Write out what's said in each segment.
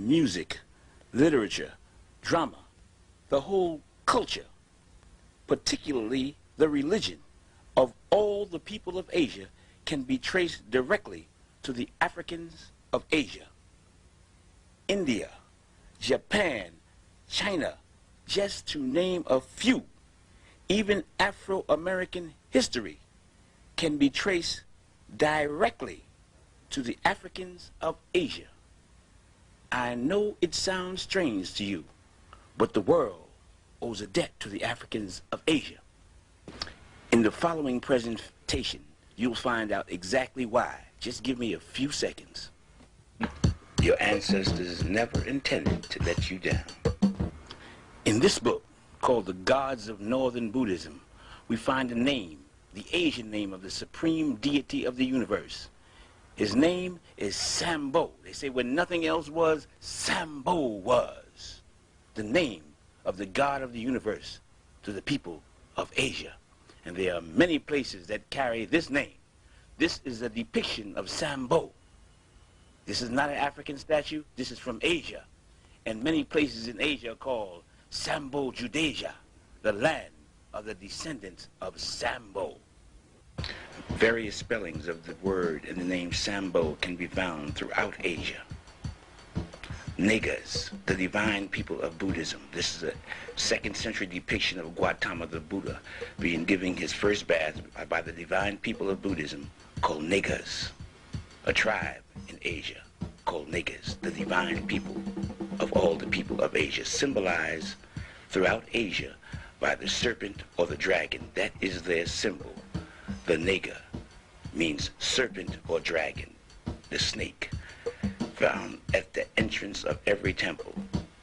music, literature, drama, the whole culture, particularly the religion of all the people of Asia, can be traced directly to the Africans of Asia. India, Japan, China, just to name a few. Even Afro-American history can be traced directly to the Africans of Asia. I know it sounds strange to you, but the world owes a debt to the Africans of Asia. In the following presentation, you'll find out exactly why. Just give me a few seconds. Your ancestors never intended to let you down. In this book, called The Gods of Northern Buddhism, we find a name, the Asian name of the supreme deity of the universe. His name is Sambo. They say when nothing else was, Sambo was the name of the God of the universe to the people of Asia. And there are many places that carry this name. This is a depiction of Sambo. This is not an African statue. This is from Asia. And many places in Asia are called Sambo Judasia, the land of the descendants of Sambo. Various spellings of the word and the name Sambo can be found throughout Asia. Negas, the divine people of Buddhism. This is a 2nd century depiction of Gautama the Buddha being given his first bath by the divine people of Buddhism called Negas. A tribe in Asia called Negas, the divine people of all the people of Asia, symbolized throughout Asia by the serpent or the dragon. That is their symbol. The Nega means serpent or dragon, the snake, found at the entrance of every temple.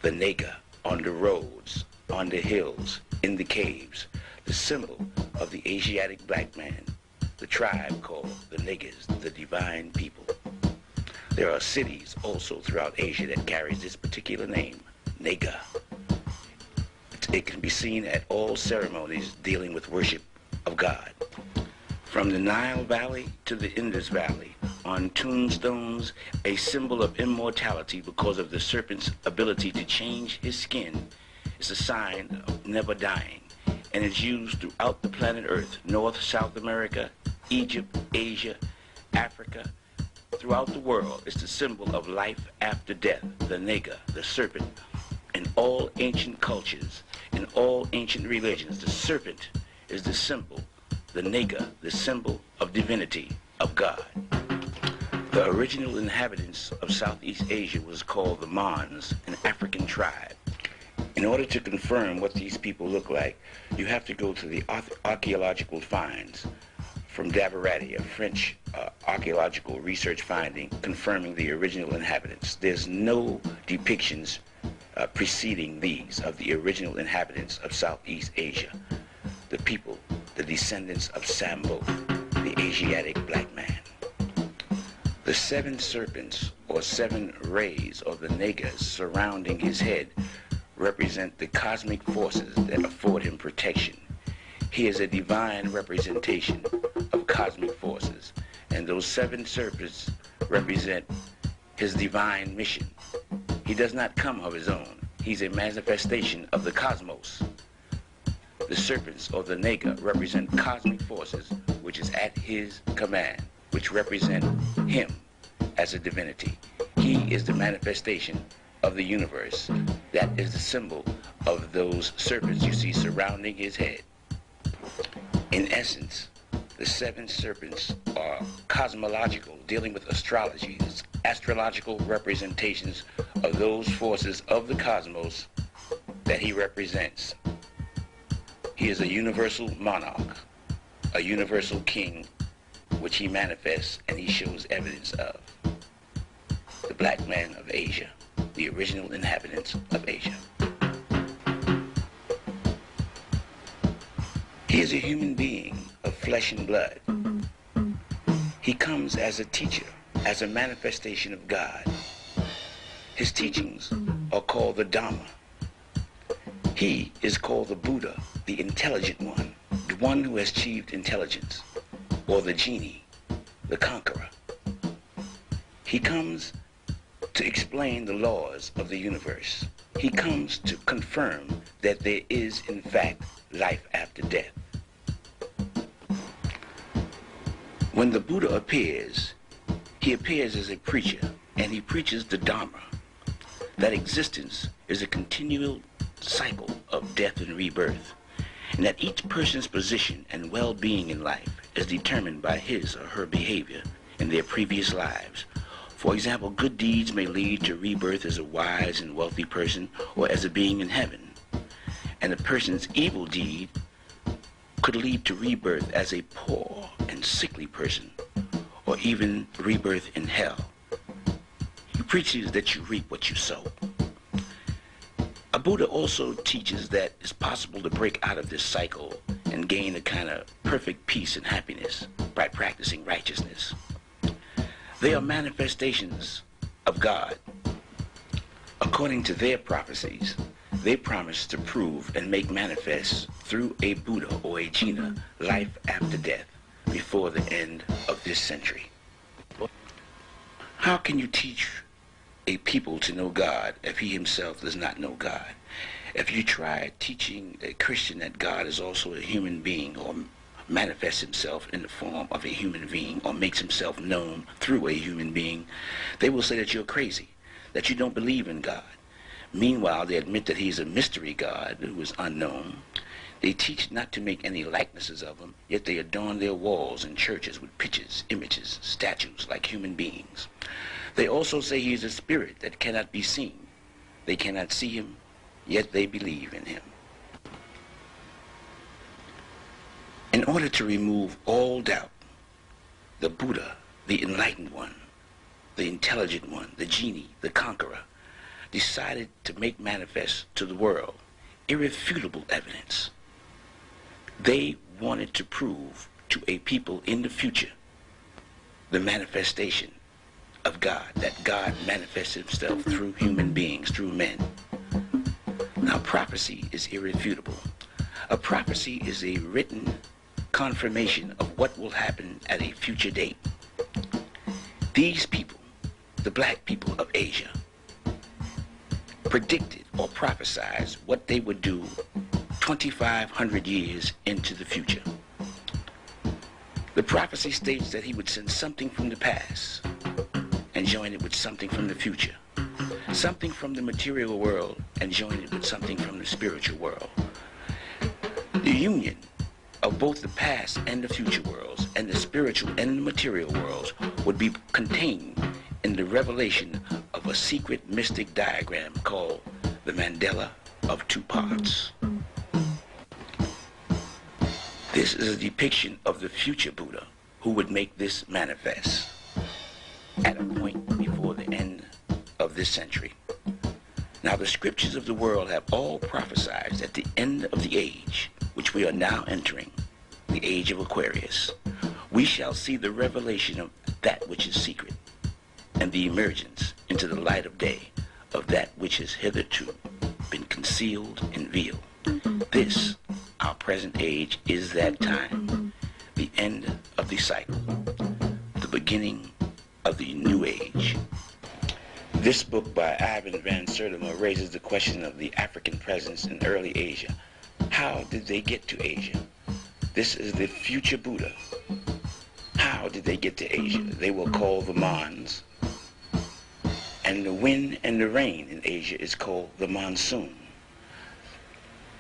The Nega on the roads, on the hills, in the caves, the symbol of the Asiatic black man, the tribe called the Negas, the divine people. There are cities also throughout Asia that carries this particular name, Nega. It can be seen at all ceremonies dealing with worship of God. From the Nile Valley to the Indus Valley, on tombstones, a symbol of immortality because of the serpent's ability to change his skin is a sign of never dying, and is used throughout the planet Earth, North, South America, Egypt, Asia, Africa, throughout the world. It's the symbol of life after death, the Nega, the serpent. In all ancient cultures, in all ancient religions, the serpent is the symbol, the Nega, the symbol of divinity, of God. The original inhabitants of Southeast Asia was called the Mons, an African tribe. In order to confirm what these people look like, you have to go to the archaeological finds from Dabarati, a French archaeological research finding confirming the original inhabitants. There's no depictions preceding these of the original inhabitants of Southeast Asia, the people, the descendants of Sambo, the Asiatic black man. The 7 serpents, or 7 rays, or the Negas surrounding his head, represent the cosmic forces that afford him protection. He is a divine representation of cosmic forces, and those 7 serpents represent his divine mission. He does not come of his own. He's a manifestation of the cosmos. The serpents, or the Nega, represent cosmic forces which is at his command, which represent him as a divinity. He is the manifestation of the universe. That is the symbol of those serpents you see surrounding his head. In essence, the 7 serpents are cosmological, dealing with astrology, astrological representations of those forces of the cosmos that he represents. He is a universal monarch, a universal king, which he manifests and he shows evidence of. The black man of Asia, the original inhabitants of Asia. He is a human being of flesh and blood. He comes as a teacher, as a manifestation of God. His teachings are called the Dhamma. He is called the Buddha, the intelligent one, the one who has achieved intelligence, or the genie, the conqueror. He comes to explain the laws of the universe. He comes to confirm that there is, in fact, life after death. When the Buddha appears, he appears as a preacher, and he preaches the Dharma, that existence is a continual cycle of death and rebirth, and that each person's position and well-being in life is determined by his or her behavior in their previous lives. For example, good deeds may lead to rebirth as a wise and wealthy person or as a being in heaven, and a person's evil deed could lead to rebirth as a poor and sickly person, or even rebirth in hell. He preaches that you reap what you sow. A Buddha also teaches that it's possible to break out of this cycle and gain a kind of perfect peace and happiness by practicing righteousness. They are manifestations of God. According to their prophecies, they promise to prove and make manifest through a Buddha or a Jina life after death before the end of this century. How can you teach a people to know God if he himself does not know God? If you try teaching a Christian that God is also a human being, or manifests himself in the form of a human being, or makes himself known through a human being, they will say that you're crazy, that you don't believe in God. Meanwhile, they admit that he's a mystery God who is unknown. They teach not to make any likenesses of him, yet they adorn their walls and churches with pictures, images, statues like human beings. They also say he is a spirit that cannot be seen. They cannot see him, yet they believe in him. In order to remove all doubt, the Buddha, the enlightened one, the intelligent one, the genie, the conqueror, decided to make manifest to the world irrefutable evidence. They wanted to prove to a people in the future the manifestation of God, that God manifests himself through human beings, through men. Now, prophecy is irrefutable. A prophecy is a written confirmation of what will happen at a future date. These people, the black people of Asia, predicted or prophesied what they would do 2,500 years into the future. The prophecy states that he would send something from the past and join it with something from the future, something from the material world and join it with something from the spiritual world. The union of both the past and the future worlds, and the spiritual and the material worlds, would be contained in the revelation of a secret mystic diagram called the Mandala of Two Parts. This is a depiction of the future Buddha who would make this manifest at a point before the end of this century. Now, the scriptures of the world have all prophesied at the end of the age, which we are now entering, the age of Aquarius, we shall see the revelation of that which is secret, and the emergence into the light of day of that which has hitherto been concealed and veiled. This, our present age, is that time, the end of the cycle, the beginning of the new age. This book by Ivan van Sertima raises the question of the African presence in early Asia. How did they get to Asia? This is the future Buddha. How did they get to Asia? They were called the Mons. And the wind and the rain in Asia is called the monsoon.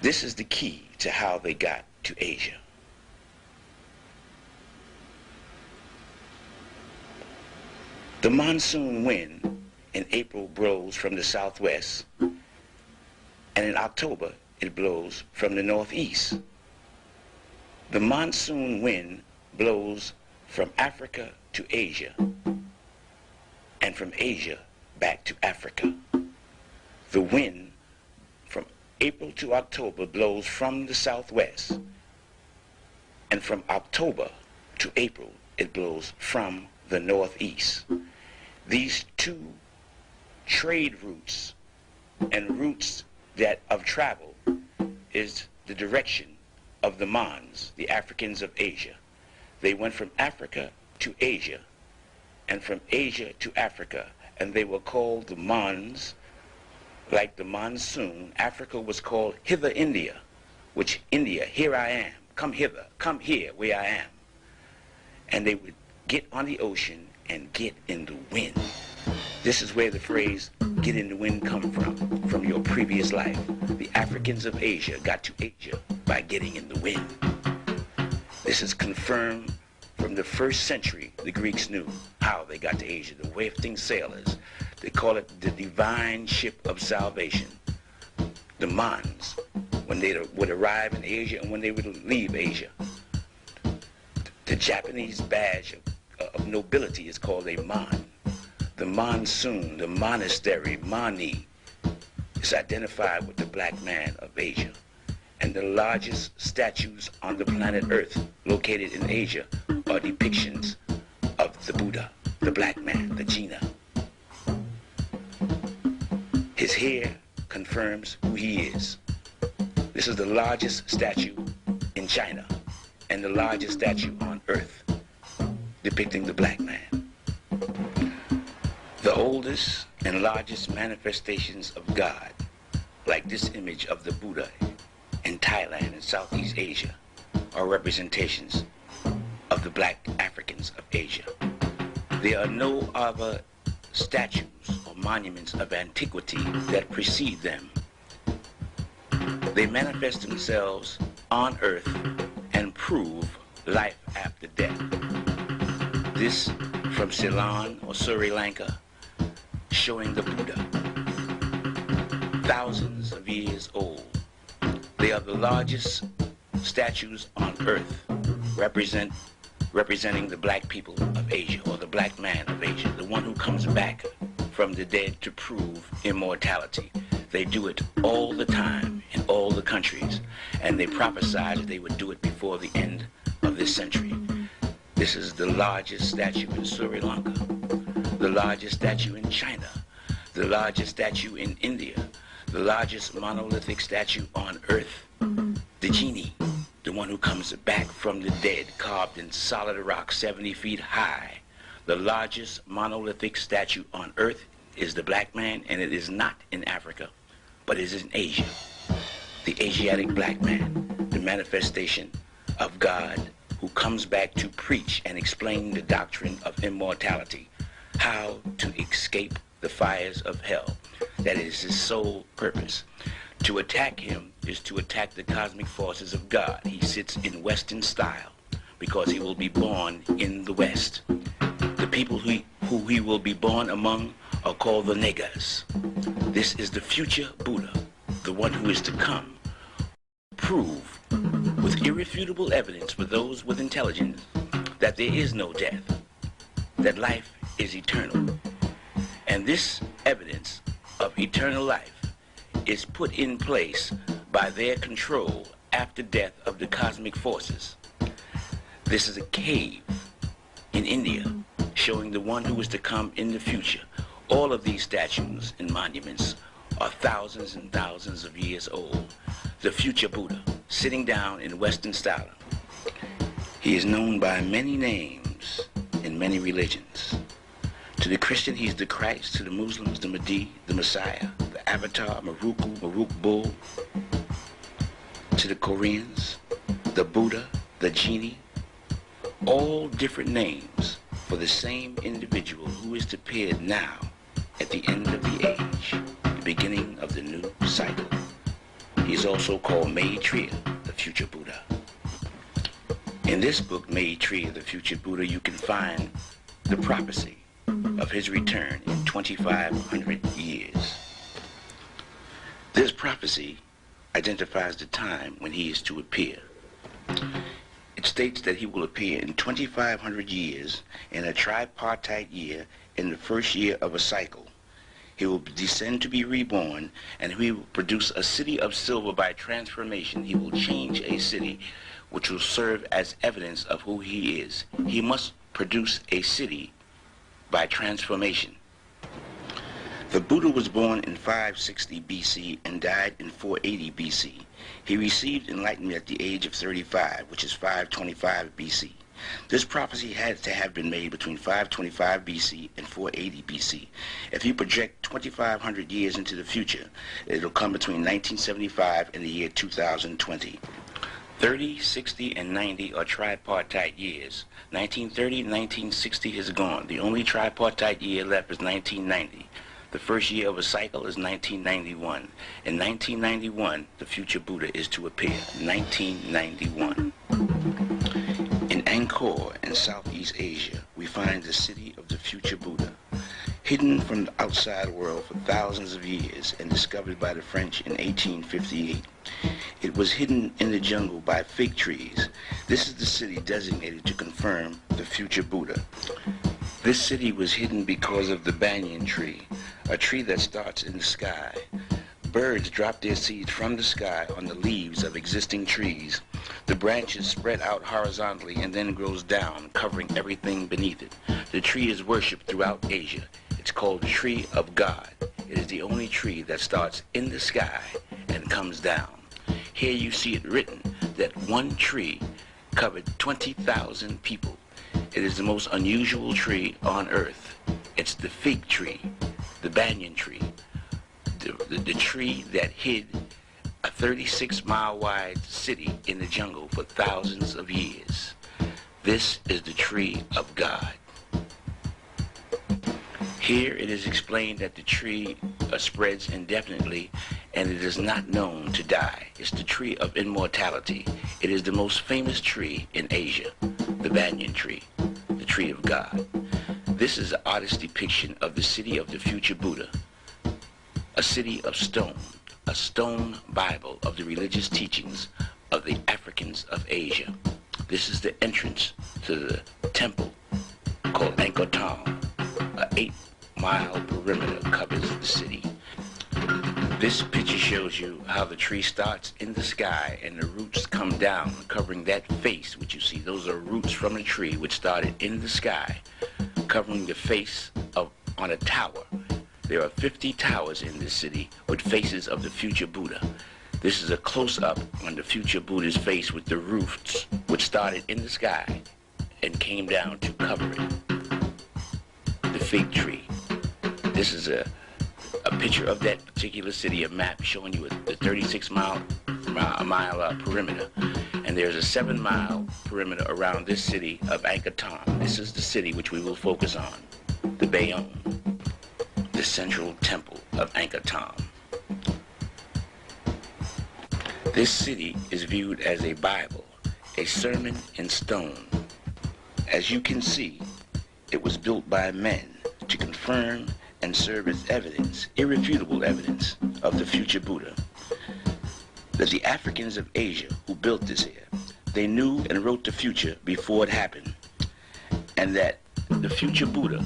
This is the key to how they got to Asia. The monsoon wind in April blows from the southwest, and in October it blows from the northeast. The monsoon wind blows from Africa to Asia, and from Asia back to Africa. The wind from April to October blows from the southwest, and from October to April it blows from the northeast. These two trade routes and routes that of travel is the direction of the Mons, the Africans of Asia. They went from Africa to Asia, and from Asia to Africa, and they were called the Mons, like the monsoon. Africa was called Hither India, which India, here I am, come hither, come here where I am. And they would get on the ocean and get in the wind. This is where the phrase get in the wind come from your previous life. The Africans of Asia got to Asia by getting in the wind. This is confirmed from the 1st century. The Greeks knew how they got to Asia. The wafting sailors, they call it the divine ship of salvation. The Mons, when they would arrive in Asia and when they would leave Asia. The Japanese badge of nobility is called a Mon. The monsoon, the monastery, Mani, is identified with the black man of Asia. And the largest statues on the planet Earth located in Asia are depictions of the Buddha, the black man, the Jinnah. His hair confirms who he is. This is the largest statue in China and the largest statue on Earth depicting the black man. The oldest and largest manifestations of God, like this image of the Buddha in Thailand and Southeast Asia, are representations of the black Africans of Asia. There are no other statues or monuments of antiquity that precede them. They manifest themselves on Earth and prove life after death. This from Ceylon or Sri Lanka, showing the Buddha, thousands of years old. They are the largest statues on Earth, representing the black people of Asia, or the black man of Asia, the one who comes back from the dead to prove immortality. They do it all the time in all the countries, and they prophesied that they would do it before the end of this century. This is the largest statue in Sri Lanka, the largest statue in China, the largest statue in India, the largest monolithic statue on Earth, the genie, the one who comes back from the dead, carved in solid rock 70 feet high. The largest monolithic statue on Earth is the black man, and it is not in Africa, but it is in Asia. The Asiatic black man, the manifestation of God who comes back to preach and explain the doctrine of immortality, how to escape the fires of hell. That is his sole purpose. To attack him is to attack the cosmic forces of God. He sits in Western style because he will be born in the West. The people who he will be born among are called the niggas. This is the future Buddha, the one who is to come, prove with irrefutable evidence for those with intelligence that there is no death, that life is eternal. And this evidence of eternal life is put in place by their control after death of the cosmic forces. This is a cave in India showing the one who is to come in the future. All of these statues and monuments are thousands and thousands of years old. The future Buddha, sitting down in Western style. He is known by many names in many religions. To the Christian, he's the Christ. To the Muslims, the Mahdi, the Messiah, the Avatar, Maruk Bull. To the Koreans, the Buddha, the Genie. All different names for the same individual who is to appear now at the end of the age, the beginning of the new cycle. He is also called Maitreya, the future Buddha. In this book, Maitreya, the future Buddha, you can find the prophecy of his return in 2,500 years. This prophecy identifies the time when he is to appear. It states that he will appear in 2,500 years in a tripartite year in the first year of a cycle. He will descend to be reborn, and he will produce a city of silver by transformation. He will change a city which will serve as evidence of who he is. He must produce a city by transformation. The Buddha was born in 560 BC and died in 480 BC. He received enlightenment at the age of 35, which is 525 BC. This prophecy had to have been made between 525 BC and 480 BC. If you project 2,500 years into the future, it'll come between 1975 and the year 2020. 30, 60, and 90 are tripartite years. 1930 and 1960 is gone. The only tripartite year left is 1990. The first year of a cycle is 1991. In 1991, the future Buddha is to appear. 1991. In Angkor in Southeast Asia, we find the city of the future Buddha, hidden from the outside world for thousands of years and discovered by the French in 1858. It was hidden in the jungle by fig trees. This is the city designated to confirm the future Buddha. This city was hidden because of the banyan tree, a tree that starts in the sky. Birds drop their seeds from the sky on the leaves of existing trees. The branches spread out horizontally and then grows down, covering everything beneath it. The tree is worshipped throughout Asia. It's called the tree of God. It is the only tree that starts in the sky and comes down. Here you see it written that one tree covered 20,000 people. It is the most unusual tree on earth. It's the fig tree, the banyan tree, the tree that hid a 36-mile wide city in the jungle for thousands of years. This is the tree of God. Here it is explained that the tree spreads indefinitely and it is not known to die. It's the tree of immortality. It is the most famous tree in Asia, the banyan tree, the tree of God. This is an artist's depiction of the city of the future Buddha, a city of stone, a stone Bible of the religious teachings of the Africans of Asia. This is the entrance to the temple called Angkor Thom. An 8-mile perimeter covers the city. This picture shows you how the tree starts in the sky and the roots come down, covering that face which you see. Those are roots from the tree which started in the sky, covering the face on a tower. There are 50 towers in this city with faces of the future Buddha. This is a close-up on the future Buddha's face with the roots which started in the sky and came down to cover it. The fig tree. This is a picture of that particular city, a map showing you the 36-mile perimeter. And there's a 7-mile perimeter around this city of Angkor Thom. This is the city which we will focus on, the Bayonne, the central temple of Angkor Thom. This city is viewed as a Bible, a sermon in stone. As you can see, it was built by men to confirm and serve as evidence, irrefutable evidence, of the future Buddha. That the Africans of Asia who built this here, they knew and wrote the future before it happened, and that the future Buddha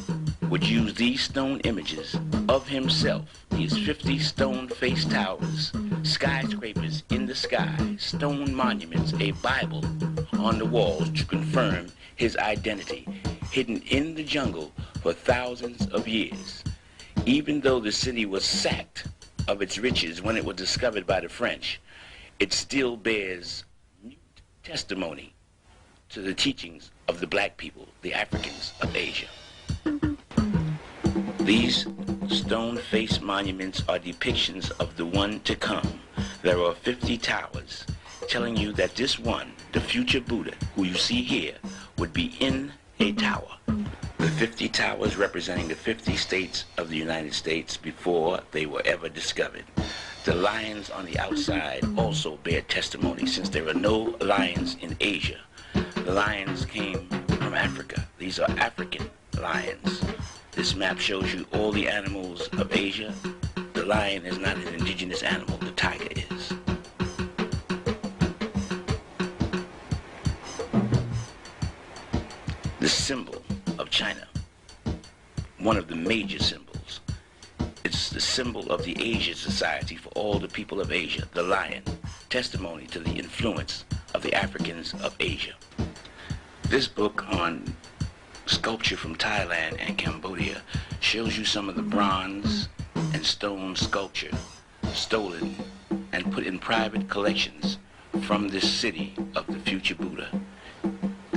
would use these stone images of himself, these 50 stone-faced towers, skyscrapers in the sky, stone monuments, a Bible on the walls to confirm his identity, hidden in the jungle for thousands of years. Even though the city was sacked of its riches when it was discovered by the French, it still bears mute testimony to the teachings of the black people, the Africans of Asia. These stone-faced monuments are depictions of the one to come. There are 50 towers telling you that this one, the future Buddha, who you see here, would be in a tower. The 50 towers representing the 50 states of the United States before they were ever discovered. The lions on the outside also bear testimony, since there are no lions in Asia. The lions came from Africa. These are African lions. This map shows you all the animals of Asia. The lion is not an indigenous animal, the tiger is. The symbol of China, one of the major symbols. It's the symbol of the Asia Society for all the people of Asia, the lion, testimony to the influence of the Africans of Asia. This book on sculpture from Thailand and Cambodia shows you some of the bronze and stone sculpture stolen and put in private collections from this city of the future Buddha.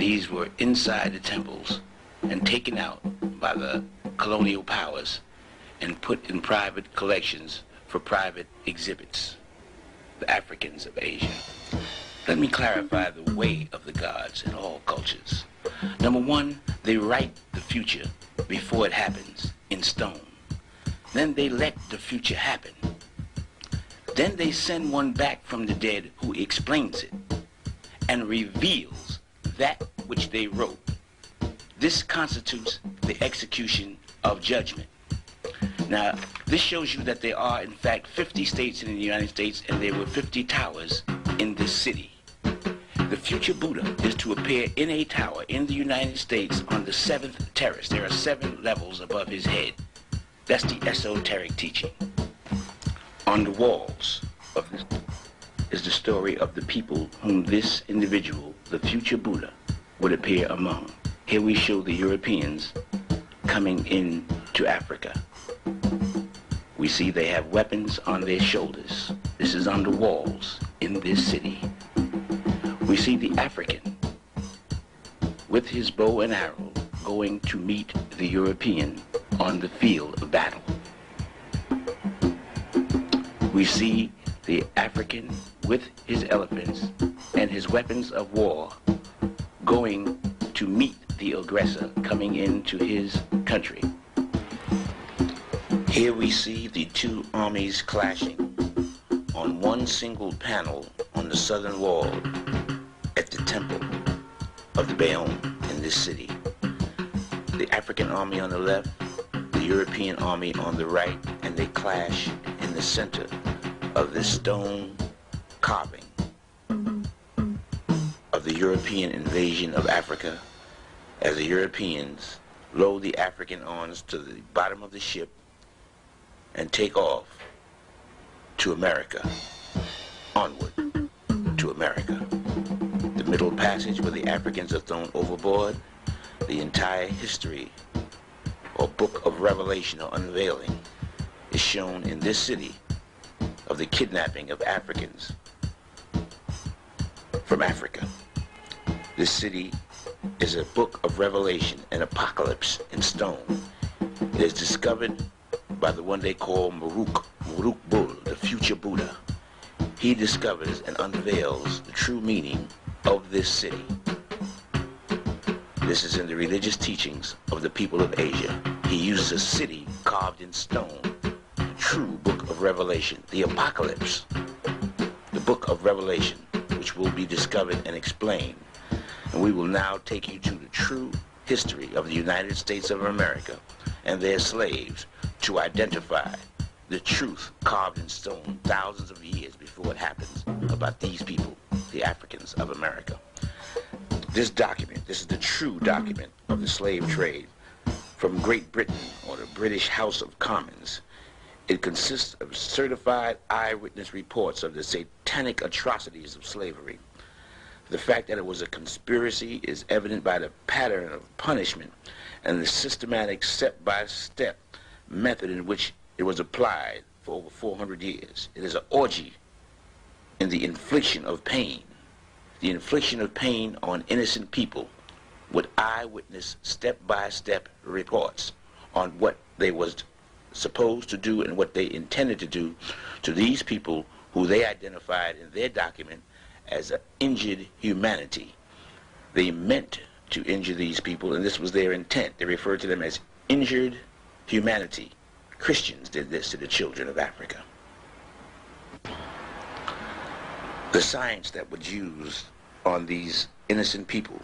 These were inside the temples and taken out by the colonial powers and put in private collections for private exhibits. The Africans of Asia. Let me clarify the way of the gods in all cultures. Number one, they write the future before it happens in stone. Then they let the future happen. Then they send one back from the dead who explains it and reveals that which they wrote. This constitutes the execution of judgment. Now, this shows you that there are, in fact, 50 states in the United States, and there were 50 towers in this city. The future Buddha is to appear in a tower in the United States on the 7th terrace. There are 7 levels above his head. That's the esoteric teaching. On the walls of this is the story of the people whom this individual, the future Buddha, would appear among. Here we show the Europeans coming into Africa. We see they have weapons on their shoulders. This is on the walls in this city. We see the African with his bow and arrow going to meet the European on the field of battle. We see the African with his elephants and his weapons of war going to meet the aggressor coming into his country. Here we see the two armies clashing on one single panel on the southern wall at the temple of the Bayonne in this city. The African army on the left, the European army on the right, and they clash in the center of this stone carving of the European invasion of Africa, as the Europeans load the African arms to the bottom of the ship and take off to America, onward to America. The Middle Passage where the Africans are thrown overboard, the entire history or book of Revelation or unveiling is shown in this city of the kidnapping of Africans from Africa. This city is a book of Revelation, an apocalypse in stone. It is discovered by the one they call Maruk Bull, the future Buddha. He discovers and unveils the true meaning of this city. This is in the religious teachings of the people of Asia. He uses a city carved in stone, the true book of Revelation, the apocalypse, the book of Revelation, which will be discovered and explained. And we will now take you to the true history of the United States of America and their slaves to identify the truth carved in stone thousands of years before it happens about these people, the Africans of America. This document, this is the true document of the slave trade from Great Britain or the British House of Commons. It consists of certified eyewitness reports of the satanic atrocities of slavery. The fact that it was a conspiracy is evident by the pattern of punishment and the systematic step-by-step method in which it was applied for over 400 years. It is an orgy in the infliction of pain. The infliction of pain on innocent people with eyewitness step-by-step reports on what they was supposed to do and what they intended to do to these people who they identified in their document as an injured humanity. They meant to injure these people, and this was their intent. They referred to them as injured humanity. Christians did this to the children of Africa. The science that was used on these innocent people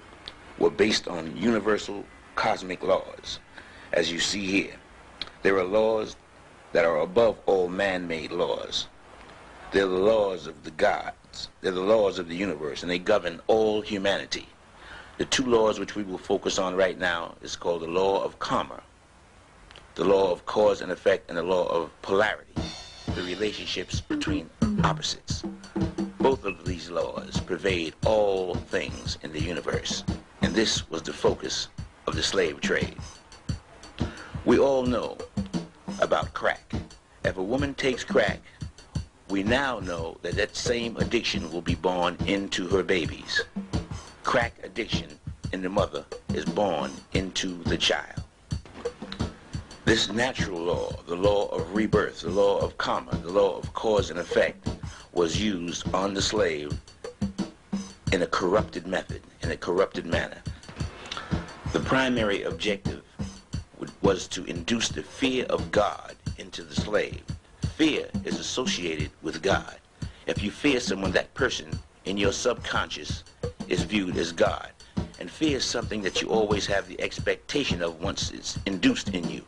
were based on universal cosmic laws. As you see here, there are laws that are above all man-made laws. They're the laws of the gods. They're the laws of the universe, and they govern all humanity. The two laws which we will focus on right now is called the law of karma, the law of cause and effect, and the law of polarity, the relationships between opposites. Both of these laws pervade all things in the universe, and this was the focus of the slave trade. We all know about crack. If a woman takes crack, we now know that that same addiction will be born into her babies. Crack addiction in the mother is born into the child. This natural law, the law of rebirth, the law of karma, the law of cause and effect, was used on the slave in a corrupted method, in a corrupted manner. The primary objective was to induce the fear of God into the slave. Fear is associated with God. If you fear someone, that person in your subconscious is viewed as God. And fear is something that you always have the expectation of once it's induced in you.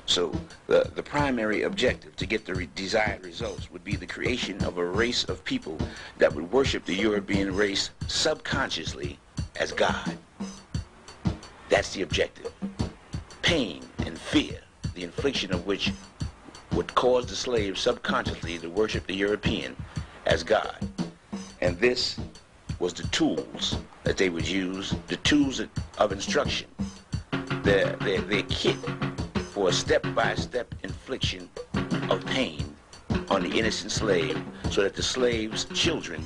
So the primary objective to get the desired results would be the creation of a race of people that would worship the European race subconsciously as God. That's the objective. Pain and fear, the infliction of which would cause the slave subconsciously to worship the European as God. And this was the tools that they would use, the tools of instruction, their kit for a step-by-step infliction of pain on the innocent slave, so that the slave's children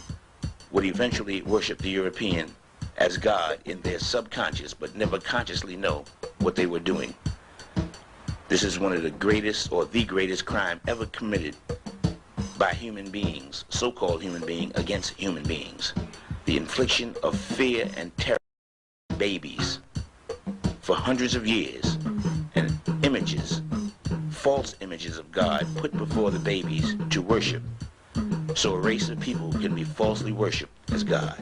would eventually worship the European as God in their subconscious, but never consciously know what they were doing. This is one of the greatest, or the greatest crime ever committed by human beings, so-called human beings, against human beings. The infliction of fear and terror on babies for hundreds of years, and images, false images of God put before the babies to worship, so a race of people can be falsely worshipped as God.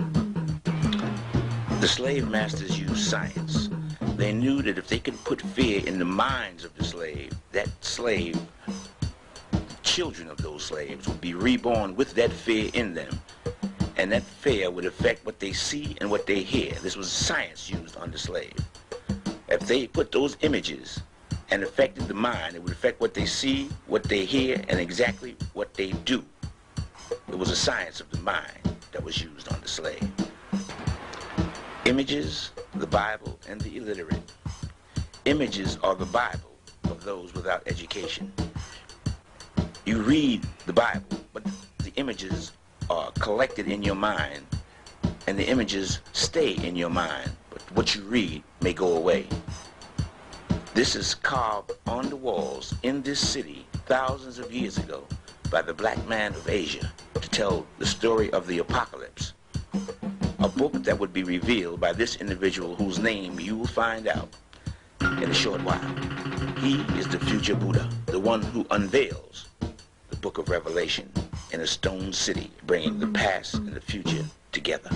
The slave masters used science. They knew that if they could put fear in the minds of the slave, that slave, children of those slaves, would be reborn with that fear in them, and that fear would affect what they see and what they hear. This was science used on the slave. If they put those images and affected the mind, it would affect what they see, what they hear, and exactly what they do. It was a science of the mind that was used on the slave. Images, the Bible, and the illiterate. Images are the Bible of those without education. You read the Bible, but the images are collected in your mind, and the images stay in your mind, but what you read may go away. This is carved on the walls in this city thousands of years ago by the black man of Asia to tell the story of the apocalypse, a book that would be revealed by this individual whose name you will find out in a short while. He is the future Buddha, the one who unveils the book of Revelation in a stone city, bringing the past and the future together.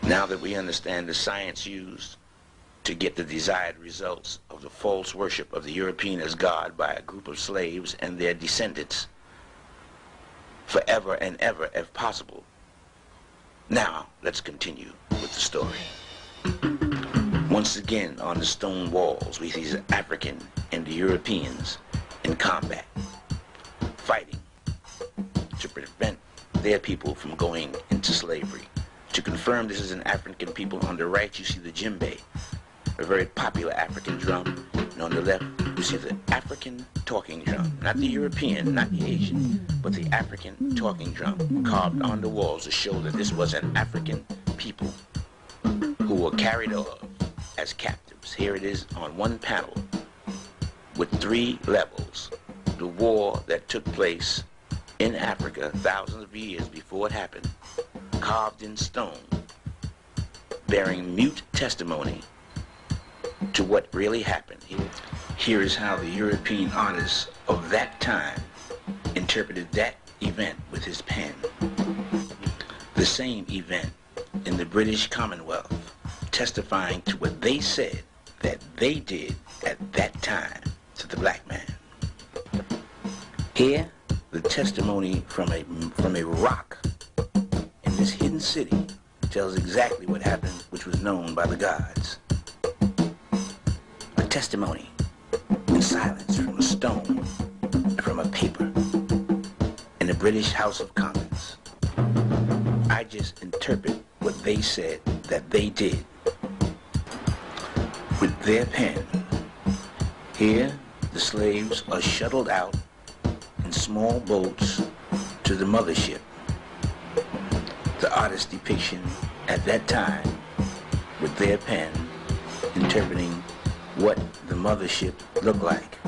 Now that we understand the science used to get the desired results of the false worship of the European as God by a group of slaves and their descendants, forever and ever if possible, now let's continue with the story. Once again on the stone walls we see the African and the Europeans in combat, fighting to prevent their people from going into slavery. To confirm this is an African people, on the right you see the djembe, a very popular African drum, and on the left you see the African talking drum, not the European, not the Asian, but the African talking drum, carved on the walls to show that this was an African people who were carried off as captives. Here it is on one panel with 3 levels. The war that took place in Africa thousands of years before it happened, carved in stone, bearing mute testimony to what really happened. Here is how the European artists of that time interpreted that event with his pen. The same event in the British Commonwealth, testifying to what they said that they did at that time to the black man. Here, the testimony from a rock in this hidden city tells exactly what happened, which was known by the gods. A testimony in silence from a stone and from a paper in the British House of Commons. I just interpret what they said that they did with their pen. Here, the slaves are shuttled out in small boats to the mothership. The artist's depiction at that time with their pen, interpreting what the mothership looked like.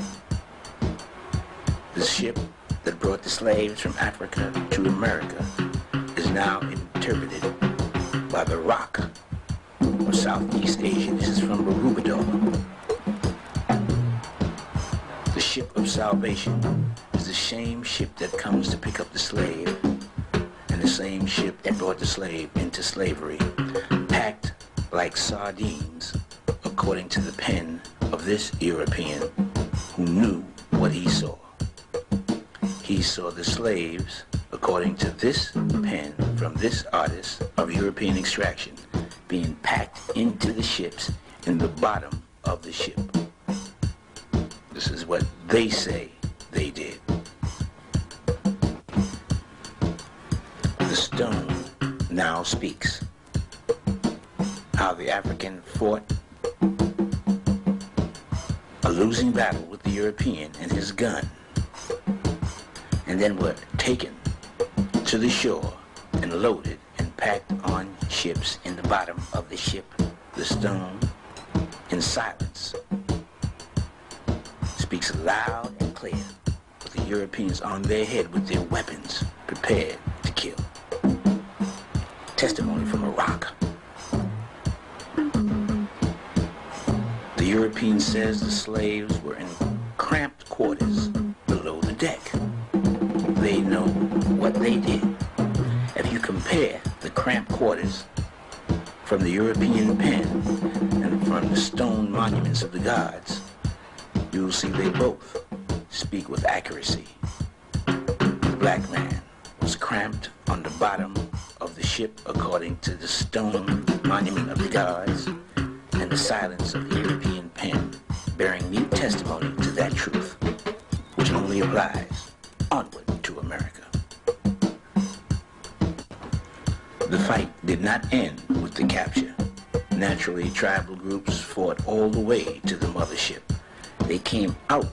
The ship that brought the slaves from Africa to America is now interpreted by the Rock of Southeast Asia. This is from Barubador. The ship of salvation is the same ship that comes to pick up the slave, and the same ship that brought the slave into slavery, packed like sardines, according to the pen of this European who knew what he saw. He saw the slaves, according to this pen from this artist of European extraction, being packed into the ships in the bottom of the ship. This is what they say they did. The stone now speaks. How the African fought a losing battle with the European and his gun, and then were taken to the shore and loaded and packed on ships in the bottom of the ship. The stone, in silence, speaks loud and clear, with the Europeans on their head with their weapons prepared to kill. Testimony from a rock. The European says the slaves were in cramped quarters below the deck. They know what they did. If you compare the cramped quarters from the European pen and from the stone monuments of the gods, you will see they both speak with accuracy. The black man was cramped on the bottom of the ship according to the stone monument of the gods, and the silence of the European pen bearing mute testimony to that truth, which only applies onward to America. The fight did not end with the capture. Naturally, tribal groups fought all the way to the mothership. They came out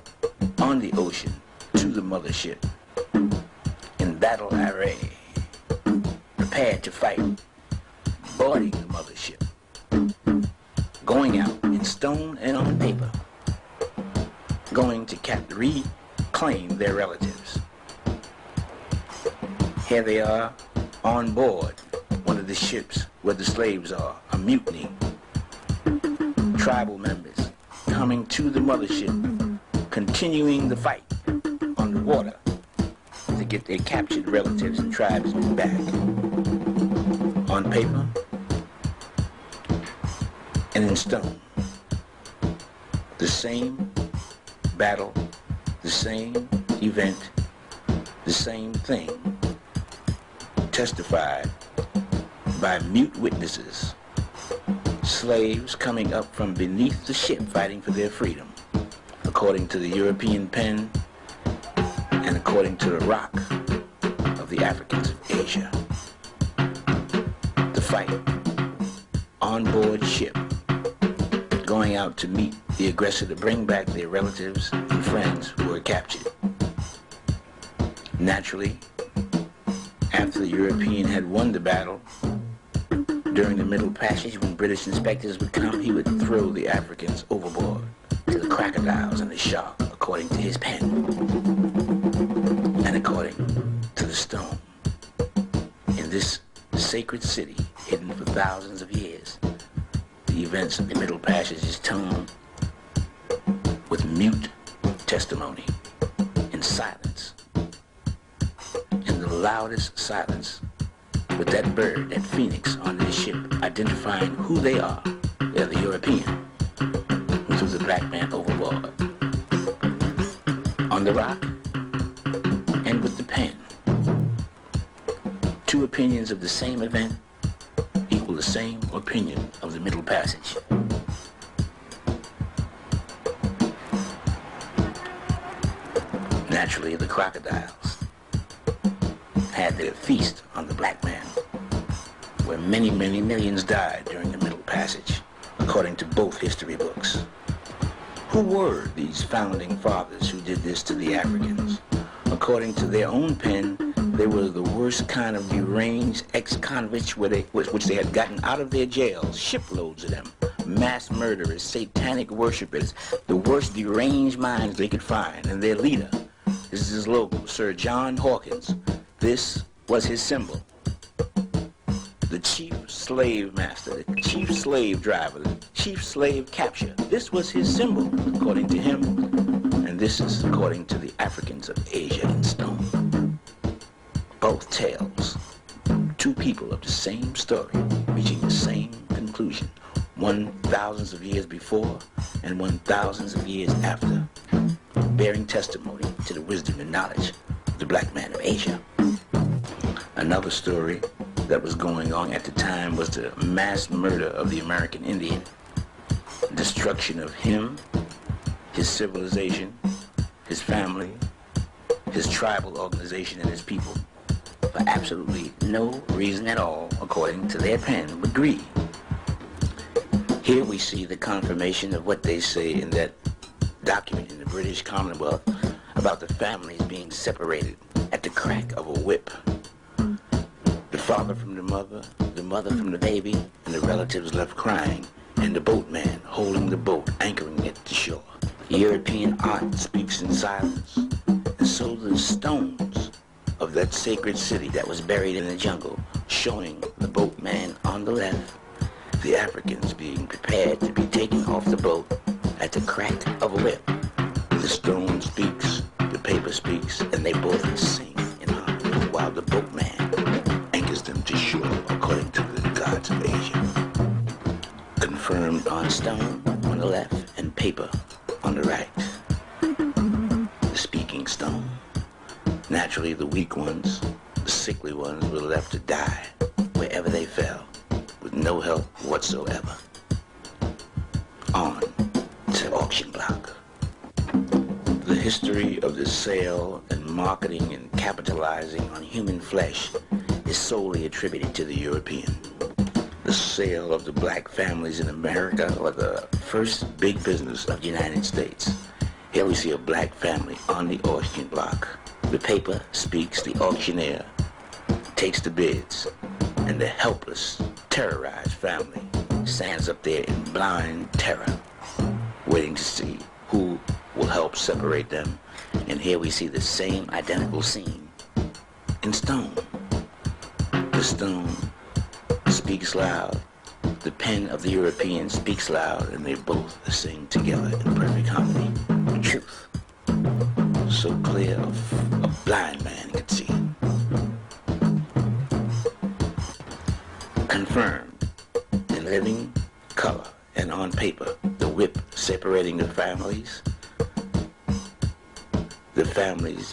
on the ocean to the mothership in battle array, prepared to fight, boarding the mothership, going out in stone and on paper, going to reclaim their relatives. Here they are on board one of the ships where the slaves are, a mutiny. Tribal members coming to the mothership, continuing the fight on the water to get their captured relatives and tribes back. On paper and in stone. The same battle, the same event, the same thing, testified by mute witnesses. Slaves coming up from beneath the ship fighting for their freedom, according to the European pen and according to the rock of the Africans of Asia. The fight on board ship, going out to meet the aggressor to bring back their relatives and friends who were captured. Naturally, after the European had won the battle, during the Middle Passage, when British inspectors would come, he would throw the Africans overboard to the crocodiles and the shark, according to his pen and according to the stone. In this sacred city, hidden for thousands of years, the events of the Middle Passage is told with mute testimony, in silence, in the loudest silence, with that bird, that phoenix on this ship, identifying who they are. They're the European who threw the black man overboard. On the rock and with the pen, two opinions of the same event equal the same opinion of the Middle Passage. Naturally, the crocodiles had their feast on the black man, where many, many millions died during the Middle Passage, according to both history books. Who were these founding fathers who did this to the Africans? According to their own pen, They were the worst kind of deranged ex-convicts which they had gotten out of their jails, shiploads of them. Mass murderers, satanic worshipers, the worst deranged minds they could find. And their leader, this is his logo, Sir John Hawkins. This was his symbol. The chief slave master, the chief slave driver, the chief slave capture. This was his symbol, according to him. And this is according to the Africans of Asia in stone. Both tales, two people of the same story, reaching the same conclusion. One thousands of years before, and one thousands of years after, bearing testimony to the wisdom and knowledge of the black man of Asia. Another story that was going on at the time was the mass murder of the American Indian, destruction of him, his civilization, his family, his tribal organization, and his people, for absolutely no reason at all, according to their pen, but greed. Here we see the confirmation of what they say in that document in the British Commonwealth about the families being separated at the crack of a whip. The father from the mother from the baby, and the relatives left crying, and the boatman holding the boat, anchoring it to shore. European art speaks in silence, and so the stones of that sacred city that was buried in the jungle, showing the boatman on the left, the Africans being prepared to be taken off the boat at the crack of a whip. The stone speaks, the paper speaks, and they both sing in harmony, while the boatman anchors them to shore according to the gods of Asia. Confirmed on stone on the left and paper on the right. The speaking stone. Naturally, the weak ones, the sickly ones, were left to die wherever they fell, with no help whatsoever. On to auction block. The history of the sale and marketing and capitalizing on human flesh is solely attributed to the European. The sale of the black families in America was the first big business of the United States. Here we see a black family on the auction block. The paper speaks, the auctioneer takes the bids, and the helpless, terrorized family stands up there in blind terror, waiting to see who will help separate them. And here we see the same identical scene in stone. The stone speaks loud, the pen of the European speaks loud, and they both sing together in perfect harmony. Truth, so clear a blind man could see. Confirmed in living color and on paper, the whip separating the families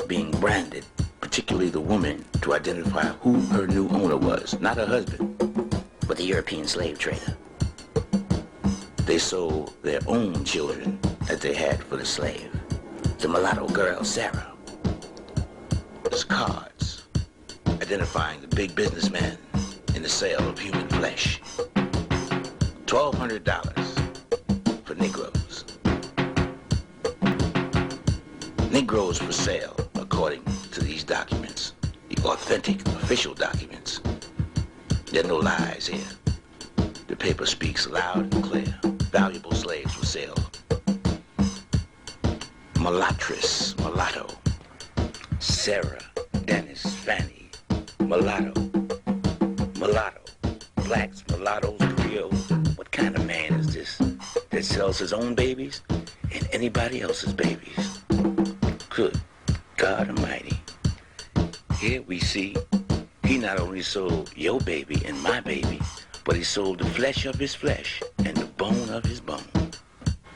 being branded, particularly the woman, to identify who her new owner was, not her husband, but the European slave trader. They sold their own children that they had for the slave. The mulatto girl, Sarah. There's cards identifying the big businessman in the sale of human flesh. $1,200 for Negroes. Negroes for sale, according to these documents, the authentic official documents. There are no lies here. The paper speaks loud and clear. Valuable slaves for sale. Mulattress, mulatto. Sarah, Dennis, Fanny, mulatto. Mulatto. Blacks, mulattoes, Creoles. What kind of man is this that sells his own babies and anybody else's babies? Good God Almighty. Here we see he not only sold your baby and my baby, but he sold the flesh of his flesh and the bone of his bone.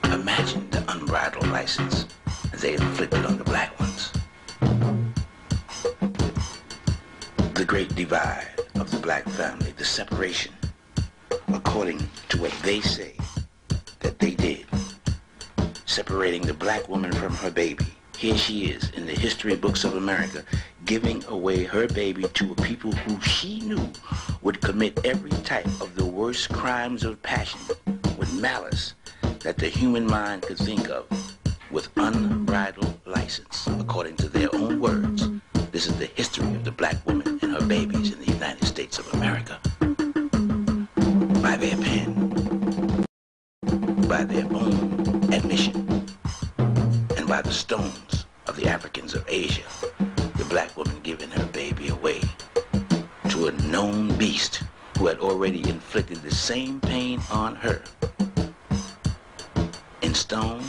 Imagine the unbridled license they inflicted on the black ones. The great divide of the black family, the separation, according to what they say that they did, separating the black woman from her baby. Here she is in the history books of America, giving away her baby to a people who she knew would commit every type of the worst crimes of passion with malice that the human mind could think of, with unbridled license, according to their own words. This is the history of the black woman and her babies in the United States of America. By their pen, by their own admission, and by the stones of the Africans of Asia, the black woman giving her baby away to a known beast who had already inflicted the same pain on her. In stone,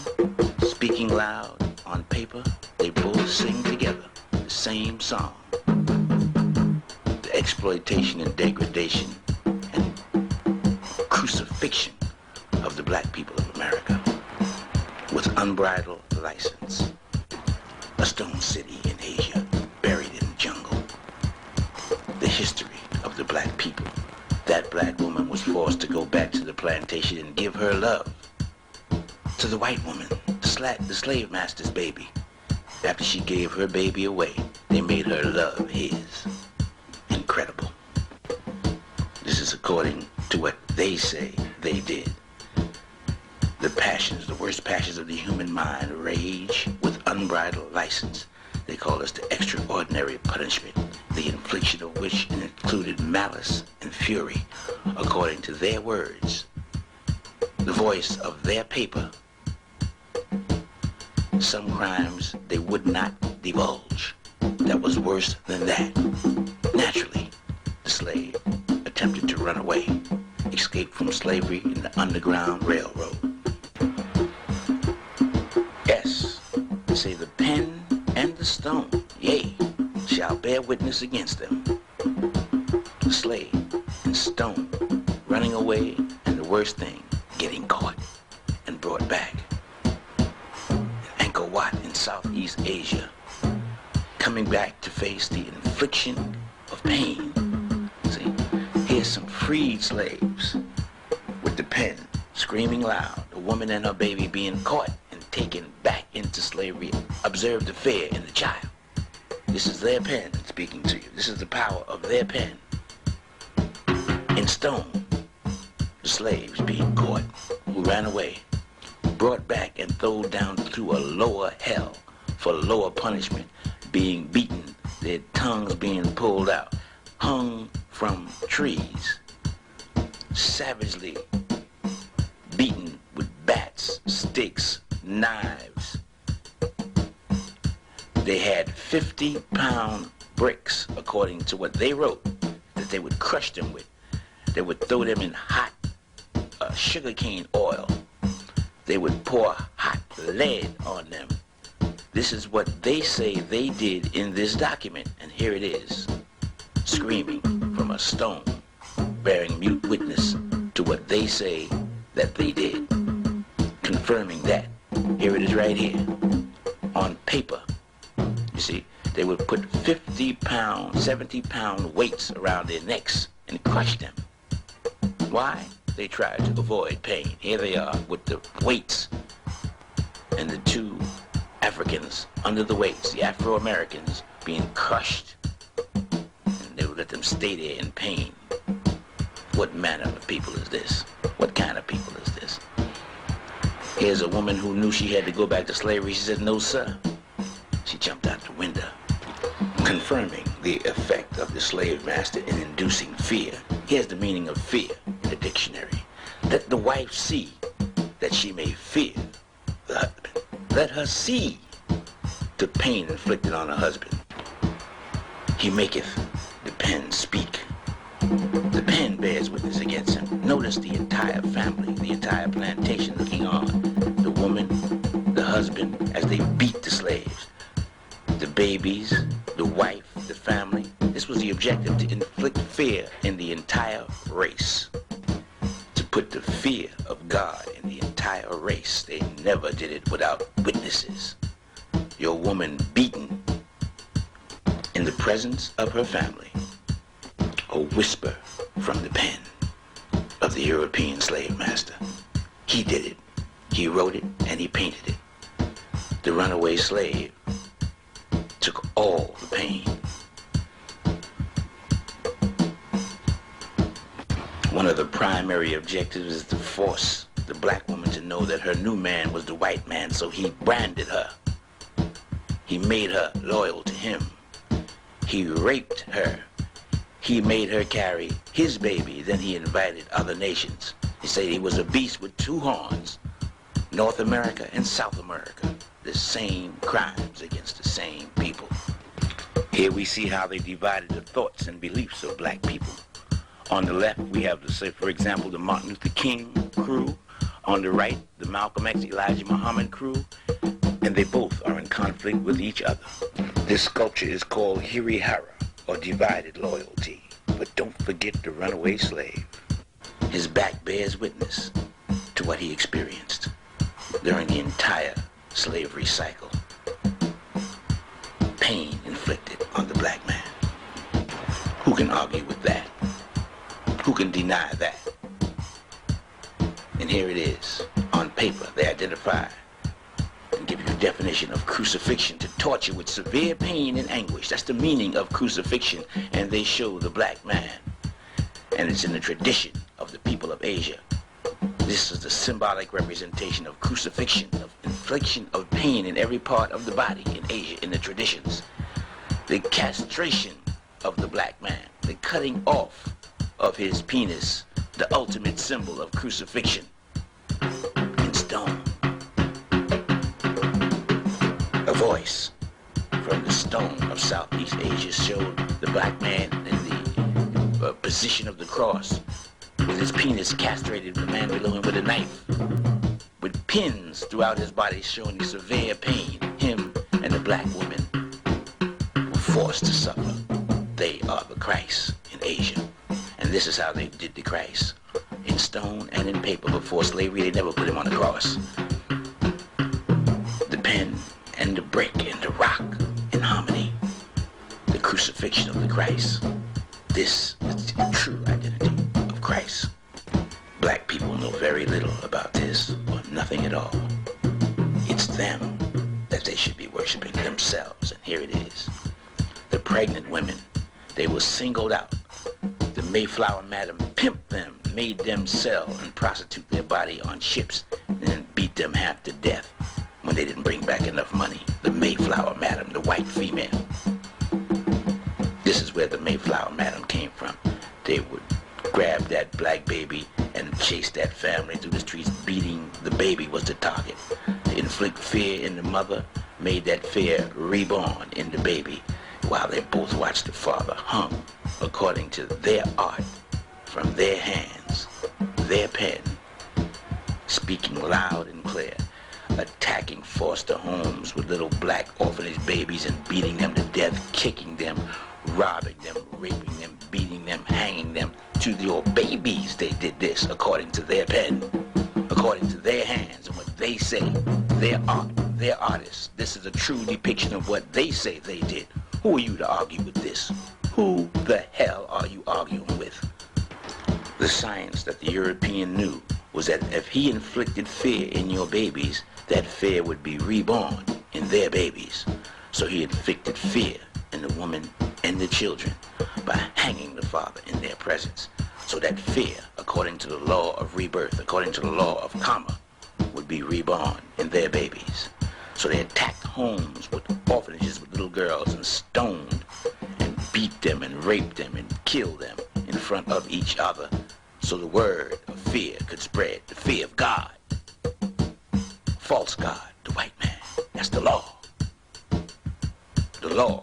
speaking loud, on paper, they both sing together the same song. The exploitation and degradation and crucifixion of the black people of America with unbridled license. A stone city in Asia, buried in the jungle. The history of the black people. That black woman was forced to go back to the plantation and give her love to the white woman, the slave master's baby. After she gave her baby away, they made her love his. Incredible. This is according to what they say they did. The passions, the worst passions of the human mind, rage with unbridled license. They call this the extraordinary punishment, the infliction of which included malice and fury, according to their words. The voice of their paper. Some crimes they would not divulge. That was worse than that. Naturally, the slave attempted to run away, escape from slavery in the Underground Railroad. Yes, say the pen and the stone, yea, shall bear witness against them. The slave and stone running away, and the worst thing, getting caught and brought back. Angkor Wat in Southeast Asia, coming back to face the infliction of pain. See, here's some freed slaves with the pen screaming loud, the woman and her baby being caught and taken back into slavery. Observe the fear in the child. This is their pen speaking to you. This is the power of their pen. In stone, the slaves being caught, who ran away, brought back and thrown down to a lower hell for lower punishment, being beaten, their tongues being pulled out, hung from trees, savagely beaten with bats, sticks, knives. They had 50-pound bricks, according to what they wrote, that they would crush them with. They would throw them in hot sugarcane oil. They would pour hot lead on them. This is what they say they did in this document, and here it is, screaming from a stone, bearing mute witness to what they say that they did, confirming that. Here it is right here, on paper. You see, they would put 50-pound, 70-pound weights around their necks and crush them. Why? They tried to avoid pain. Here they are with the weights and the two Africans under the weights, the Afro-Americans, being crushed. And they would let them stay there in pain. What manner of people is this? What kind of people is this? Here's a woman who knew she had to go back to slavery. She said, "No, sir." She jumped out the window, confirming the effect of the slave master in inducing fear. Here's the meaning of fear in the dictionary. Let the wife see that she may fear the husband. Let her see the pain inflicted on her husband. He maketh the pen speak. The pen bears witness against him. Notice the entire family, the entire plantation looking on. The woman, the husband, as they beat the slaves. The babies, the wife, the family. This was the objective, to inflict fear in the entire race. To put the fear of God in the entire race. They never did it without witnesses. Your woman beaten in the presence of her family. A whisper from the pen of the European slave master. He did it. He wrote it and he painted it. The runaway slave took all the pain. One of the primary objectives is to force the black woman to know that her new man was the white man, so he branded her. He made her loyal to him. He raped her. He made her carry his baby. Then he invited other nations. He said he was a beast with two horns. North America and South America, the same crimes against the same people. Here we see how they divided the thoughts and beliefs of black people. On the left, we have, say, for example, the Martin Luther King crew. On the right, the Malcolm X, Elijah Muhammad crew. And they both are in conflict with each other. This sculpture is called Hirihara, or divided loyalty. But don't forget the runaway slave. His back bears witness to what he experienced during the entire slavery cycle. Pain inflicted on the black man. Who can argue with that? Who can deny that? And here it is. On paper, they identify and give you a definition of crucifixion: to torture with severe pain and anguish. That's the meaning of crucifixion. And they show the black man. And it's in the tradition of the people of Asia. This is the symbolic representation of crucifixion, of infliction of pain in every part of the body in Asia, in the traditions. The castration of the black man, the cutting off of his penis, the ultimate symbol of crucifixion in stone. A voice from the stone of Southeast Asia showed the black man in the position of the cross, with his penis castrated, the man below him with a knife, with pins throughout his body showing severe pain. Him and the black woman were forced to suffer. They are the Christ in Asia. And this is how they did the Christ. In stone and in paper. Before slavery, they never put him on the cross. The pen and the brick and the rock in harmony. The crucifixion of the Christ. This is the true identity of Christ. Black people know very little about this, or nothing at all. It's them that they should be worshiping, themselves, and here it is. The pregnant women, they were singled out. The Mayflower Madam pimped them, made them sell and prostitute their body on ships, and then beat them half to death when they didn't bring back enough money. The Mayflower Madam, the white female. This is where the Mayflower Madam came from. They would grab that black baby and chase that family through the streets. Beating the baby was the target. To inflict fear in the mother, made that fear reborn in the baby, while they both watched the father hung according to their art, from their hands, their pen, speaking loud and clear, attacking foster homes with little black orphanage babies and beating them to death, kicking them, robbing them, raping them, beating them, hanging them. To your babies, they did this according to their pen, according to their hands and what they say, their art, their artists. This is a true depiction of what they say they did. Who are you to argue with this? Who the hell are you arguing with? The science that the European knew was that if he inflicted fear in your babies, that fear would be reborn in their babies. So he inflicted fear in the woman and the children by hanging the father in their presence. So that fear, according to the law of rebirth, according to the law of karma, would be reborn in their babies. So they attacked homes with orphanages with little girls and stoned and beat them and raped them and killed them in front of each other. So the word of fear could spread, the fear of God. False God, the white man. That's the law. The law.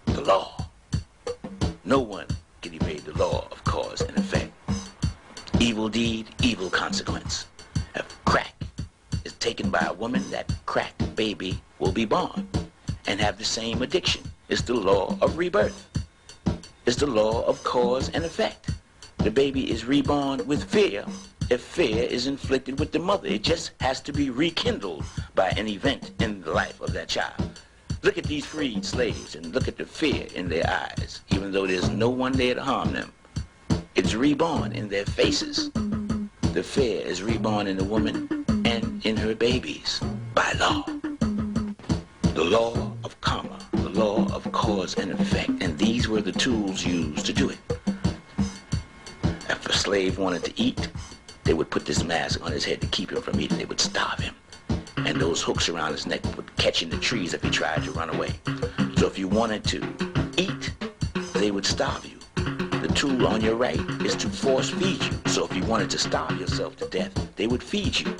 The law. No one can evade the law of cause and effect. Evil deed, evil consequence. If crack is taken by a woman, that crack baby will be born and have the same addiction. It's the law of rebirth. It's the law of cause and effect. The baby is reborn with fear if fear is inflicted with the mother. It just has to be rekindled by an event in the life of that child. Look at these freed slaves and look at the fear in their eyes, even though there's no one there to harm them. It's reborn in their faces. The fear is reborn in the woman and in her babies by law. The law of karma, the law of cause and effect, and these were the tools used to do it. If a slave wanted to eat, they would put this mask on his head to keep him from eating. They would starve him. And those hooks around his neck would catch in the trees if he tried to run away. So So if you wanted to eat, they would starve you. The tool on your right is to force feed you. So if you wanted to starve yourself to death, they would feed you.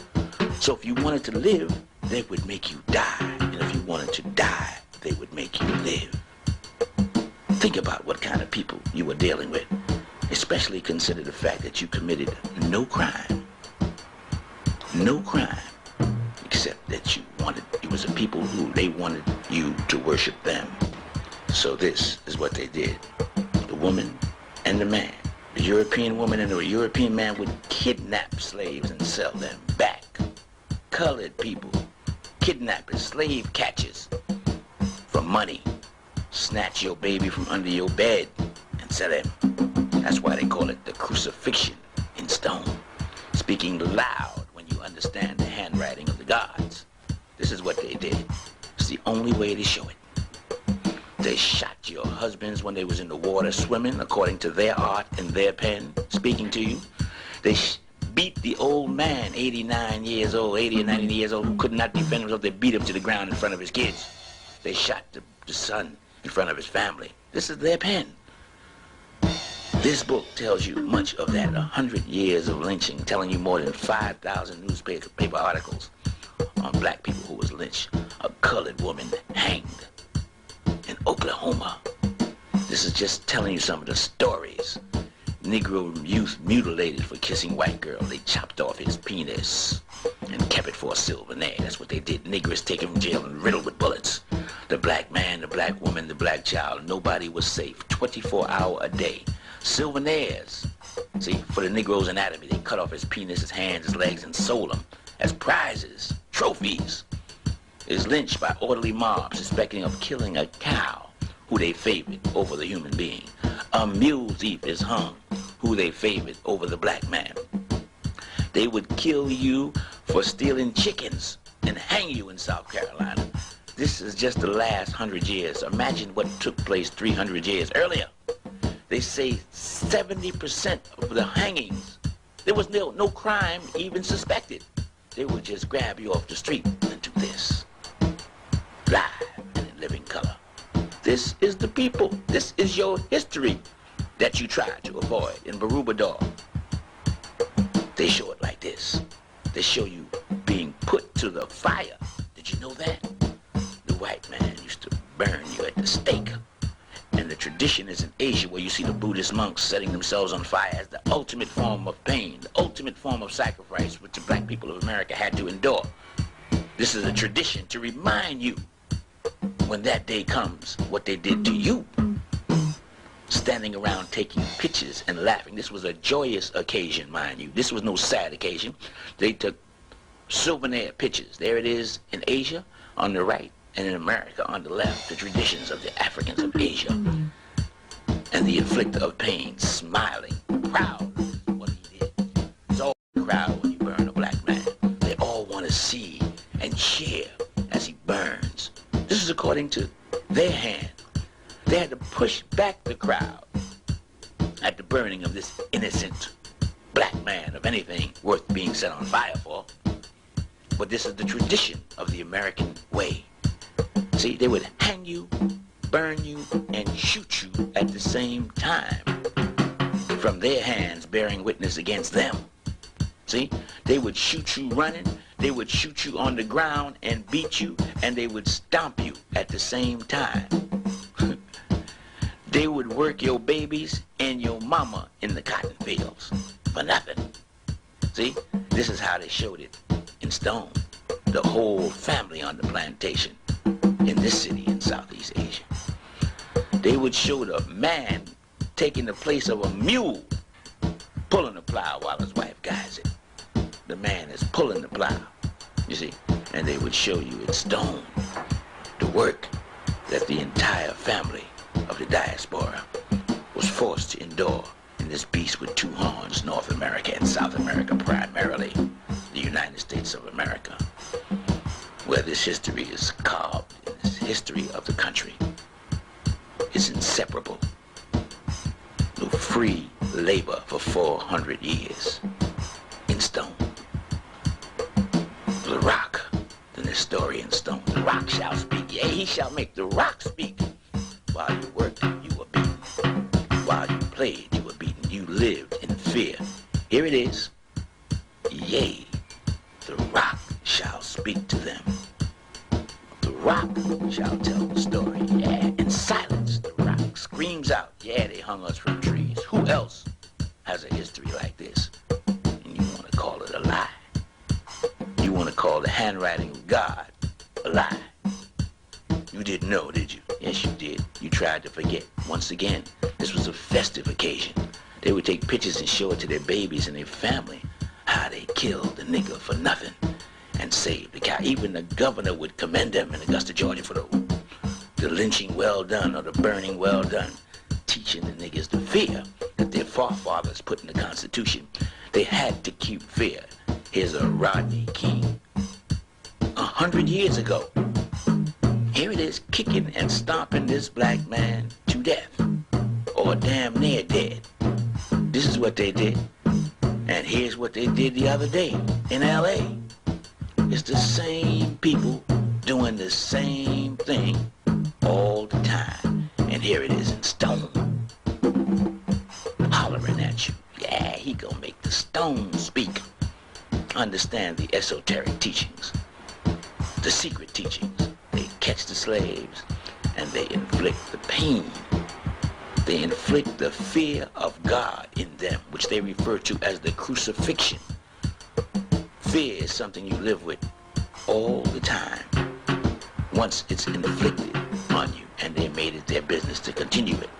So if you wanted to live, they would make you die. And if you wanted to die, they would make you live. Think about what kind of people you were dealing with. Especially consider the fact that you committed no crime. No crime. Except that it was a people who they wanted you to worship them. So this is what they did. The woman and the man. The European woman and the European man would kidnap slaves and sell them back. Colored people, kidnappers, slave catchers, for money. Snatch your baby from under your bed and sell him. That's why they call it the crucifixion in stone. Speaking loud when you understand the handwriting of the gods. This is what they did. It's the only way to show it. They shot your husbands when they was in the water swimming, according to their art and their pen, speaking to you. They beat the old man, 89 years old, 80 or 90 years old, who could not defend himself. They beat him to the ground in front of his kids. They shot the son in front of his family. This is their pen. This book tells you much of that 100 years of lynching, telling you more than 5,000 newspaper articles on black people who was lynched. A colored woman hanged in Oklahoma. This is just telling you some of the stories. Negro youth mutilated for kissing white girl. They chopped off his penis and kept it for a souvenir. That's what they did. Negroes taken from jail and riddled with bullets. The black man, the black woman, the black child, nobody was safe. 24 hours a day. Souvenirs. See, for the Negro's anatomy, they cut off his penis, his hands, his legs, and sold them as prizes, trophies. Is lynched by orderly mobs suspecting of killing a cow who they favored over the human being. A mule thief is hung who they favored over the black man. They would kill you for stealing chickens and hang you in South Carolina. This is just the last 100 years. Imagine what took place 300 years earlier. They say 70% of the hangings, there was no crime even suspected. They would just grab you off the street and do this. Live and in living color. This is the people. This is your history that you try to avoid in Barubador. They show it like this. They show you being put to the fire. Did you know that? The white man used to burn you at the stake. And the tradition is in Asia where you see the Buddhist monks setting themselves on fire as the ultimate form of pain, the ultimate form of sacrifice which the black people of America had to endure. This is a tradition to remind you when that day comes what they did to you. Standing around taking pictures and laughing. This was a joyous occasion, mind you. This was no sad occasion. They took souvenir pictures. There it is in Asia on the right, and in America on the left, the traditions of the Africans of Asia. And the inflictor of pain, smiling, proud of what he did. It's all crowd when you burn a black man. They all want to see and cheer as he burns. This is according to their hand. They had to push back the crowd at the burning of this innocent black man of anything worth being set on fire for. But this is the tradition of the American way. See, they would hang you, burn you, and shoot you at the same time from their hands bearing witness against them. See, they would shoot you running, they would shoot you on the ground and beat you, and they would stomp you at the same time. They would work your babies and your mama in the cotton fields for nothing. See, this is how they showed it in stone. The whole family on the plantation in this city in Southeast Asia. They would show the man taking the place of a mule, pulling the plow while his wife guides it. The man is pulling the plow, you see, and they would show you in stone the work that the entire family of the diaspora was forced to endure in this beast with two horns, North America and South America, primarily the United States of America, where this history is carved in this history of the country. It's inseparable. No free labor for 400 years in stone. The rock, the Nestorian stone. The rock shall speak, yea, he shall make the rock speak. While you worked, you were beaten. While you played, you were beaten. You lived in fear. Here it is. Yea, the rock shall speak to them. The rock shall tell the story. Yeah, in silence, the rock screams out. Yeah, they hung us from trees. Who else has a history like this? And you want to call it a lie. You want to call the handwriting of God a lie. You didn't know, did you? Yes, you did. You tried to forget. Once again, this was a festive occasion. They would take pictures and show it to their babies and their family, how they killed the nigger for nothing and saved the cow. Even the governor would commend them in Augusta, Georgia for the lynching well done or the burning well done, teaching the niggers the fear that their forefathers put in the Constitution. They had to keep fear. Here's a Rodney King. 100 years ago. Here it is, kicking and stomping this black man to death, or damn near dead. This is what they did. And here's what they did the other day in LA. It's the same people doing the same thing all the time. And here it is in stone, hollering at you. Yeah, he gonna make the stone speak. Understand the esoteric teachings, the secret teachings. They catch the slaves and they inflict the pain. They inflict the fear of God in them, which they refer to as the crucifixion. Fear is something you live with all the time. Once it's inflicted on you, and they made it their business to continue it.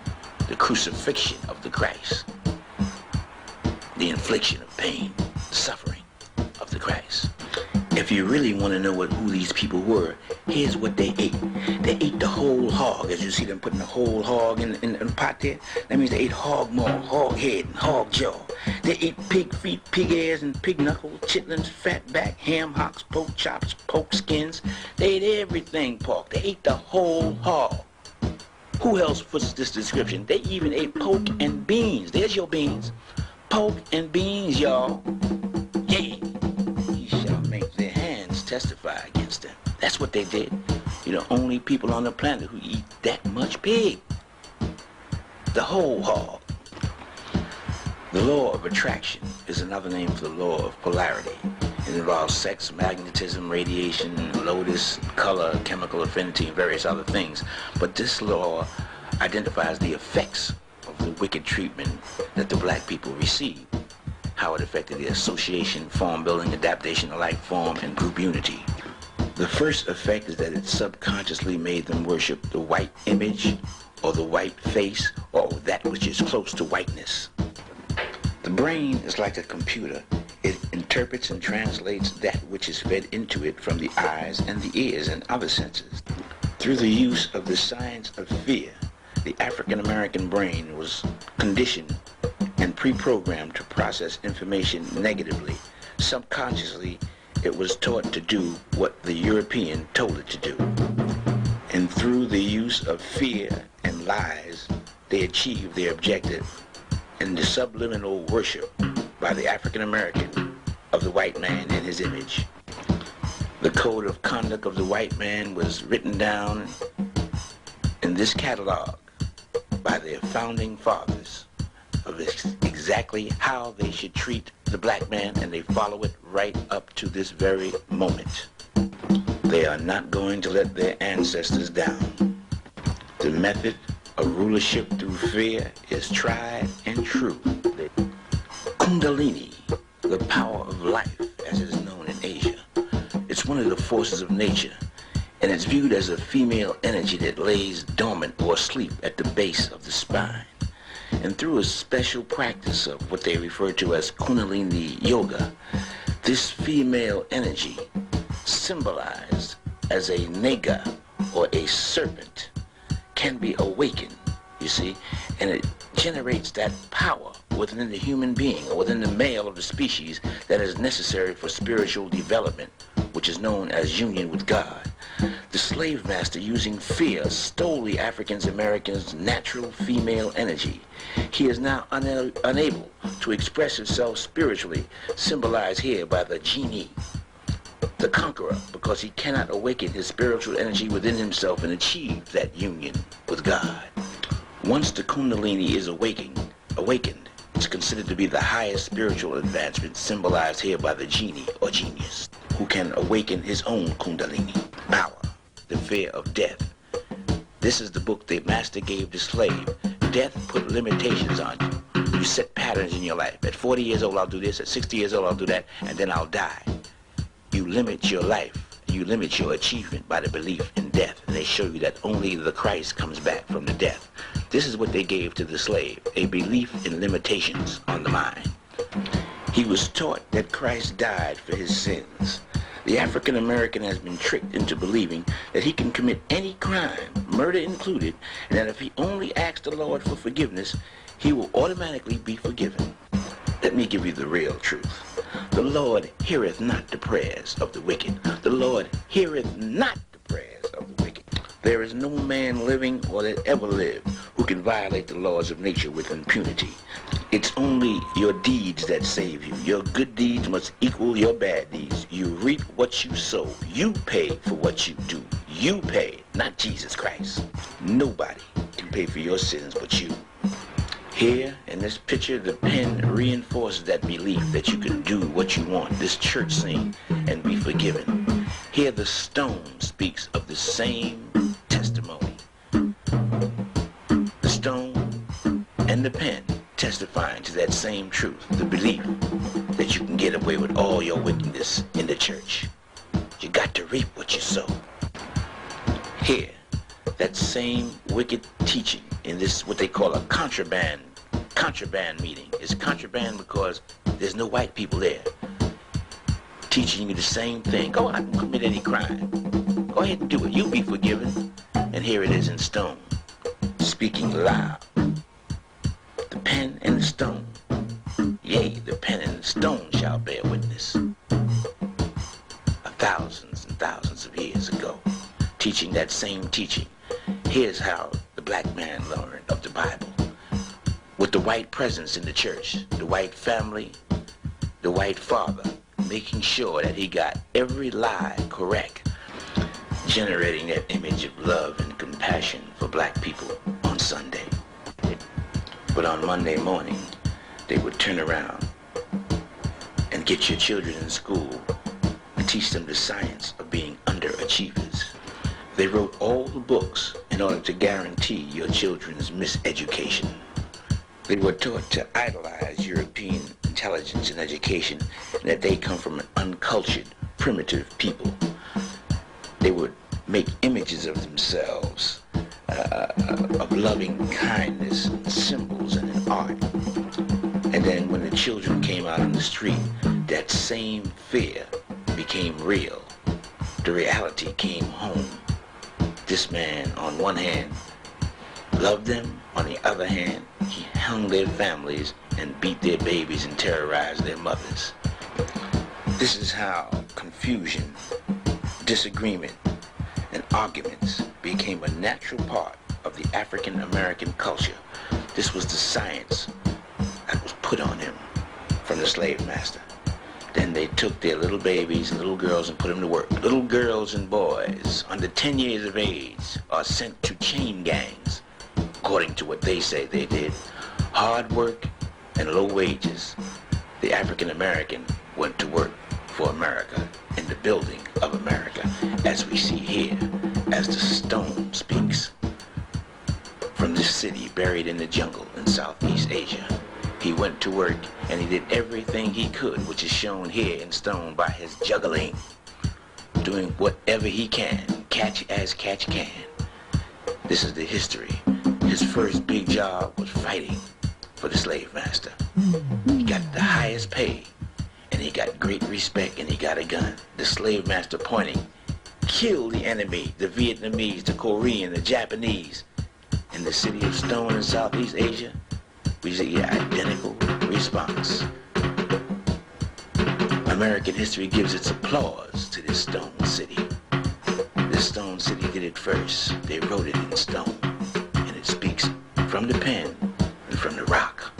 The crucifixion of the Christ. The infliction of pain, the suffering of the Christ. If you really want to know who these people were, here's what they ate. They ate the whole hog, as you see them putting the whole hog in the pot there. That means they ate hog maw, hog head, and hog jaw. They ate pig feet, pig ears, and pig knuckles, chitlins, fat back, ham hocks, pork chops, pork skins. They ate everything pork. They ate the whole hog. Who else fits this description? They even ate pork and beans. There's your beans. Pork and beans, y'all. Yeah. Ye shall make their hands testify against them. That's what they did. You're the only people on the planet who eat that much pig. The whole hog. The law of attraction is another name for the law of polarity. It involves sex, magnetism, radiation, lotus, color, chemical affinity, and various other things. But this law identifies the effects of the wicked treatment that the black people received, how it affected their association, form building, adaptation of life form, and group unity. The first effect is that it subconsciously made them worship the white image, or the white face, or that which is close to whiteness. The brain is like a computer. It interprets and translates that which is fed into it from the eyes and the ears and other senses. Through the use of the science of fear, the African-American brain was conditioned and pre-programmed to process information negatively. Subconsciously, it was taught to do what the European told it to do. And through the use of fear and lies, they achieved their objective in the subliminal worship by the African-American of the white man in his image. The code of conduct of the white man was written down in this catalog by their founding fathers of exactly how they should treat the black man, and they follow it right up to this very moment. They are not going to let their ancestors down. The method of rulership through fear is tried and true. Kundalini, the power of life, as it is known in Asia. It's one of the forces of nature, and it's viewed as a female energy that lays dormant or asleep at the base of the spine. And through a special practice of what they refer to as Kundalini Yoga, this female energy, symbolized as a nega or a serpent, can be awakened, you see, and it generates that power within the human being or within the male of the species that is necessary for spiritual development, which is known as union with God. The slave master, using fear, stole the African-American's natural female energy. He is now unable to express himself spiritually, symbolized here by the genie, the conqueror because he cannot awaken his spiritual energy within himself and achieve that union with God. Once the Kundalini is awakened, it's considered to be the highest spiritual advancement, symbolized here by the genie or genius, who can awaken his own Kundalini power, the fear of death. This is the book the master gave the slave. Death put limitations on you. You set patterns in your life. At 40 years old, I'll do this. At 60 years old, I'll do that. And then I'll die. You limit your life. You limit your achievement by the belief in death. And they show you that only the Christ comes back from the death. This is what they gave to the slave, a belief in limitations on the mind. He was taught that Christ died for his sins. The African-American has been tricked into believing that he can commit any crime, murder included, and that if he only asks the Lord for forgiveness, he will automatically be forgiven. Let me give you the real truth. The Lord heareth not the prayers of the wicked. The Lord heareth not the prayers of the wicked. There is no man living or that ever lived who can violate the laws of nature with impunity. It's only your deeds that save you. Your good deeds must equal your bad deeds. You reap what you sow. You pay for what you do. You pay, not Jesus Christ. Nobody can pay for your sins but you. Here, in this picture, the pen reinforces that belief that you can do what you want, this church scene, and be forgiven. Here, the stone speaks of the same testimony. The stone and the pen testifying to that same truth, the belief that you can get away with all your wickedness in the church. You got to reap what you sow. Here, that same wicked teaching in this, what they call a contraband meeting. It's contraband because there's no white people there teaching you the same thing. Go out and commit any crime. Go ahead and do it. You'll be forgiven. And here it is in stone, speaking loud. The pen and the stone. Yea, the pen and the stone shall bear witness. Thousands and thousands of years ago, teaching that same teaching. Here's how the black man learned of the Bible. With the white presence in the church, the white family, the white father, making sure that he got every lie correct, generating that image of love and compassion for black people on Sunday. But on Monday morning, they would turn around and get your children in school and teach them the science of being underachievers. They wrote all the books in order to guarantee your children's miseducation. They were taught to idolize European intelligence and education, and that they come from an uncultured, primitive people. They would make images of themselves, of loving kindness, and symbols and in art. And then when the children came out on the street, that same fear became real. The reality came home. This man, on one hand, loved them. On the other hand, he hung their families and beat their babies and terrorized their mothers. This is how confusion, disagreement, and arguments became a natural part of the African-American culture. This was the science that was put on him from the slave master. Then they took their little babies and little girls and put them to work. Little girls and boys under 10 years of age are sent to chain gangs, according to what they say they did. Hard work and low wages. The African American went to work for America in the building of America, as we see here, as the stone speaks. From this city buried in the jungle in Southeast Asia, he went to work and he did everything he could, which is shown here in stone by his juggling, doing whatever he can, catch as catch can. This is the history. His first big job was fighting for the slave master. He got the highest pay, and he got great respect, and he got a gun. The slave master pointing, kill the enemy, the Vietnamese, the Korean, the Japanese. In the city of Stone in Southeast Asia, we see an identical response. American history gives its applause to this stone city. This stone city did it first. They wrote it in stone, and it speaks from the pen and from the rock.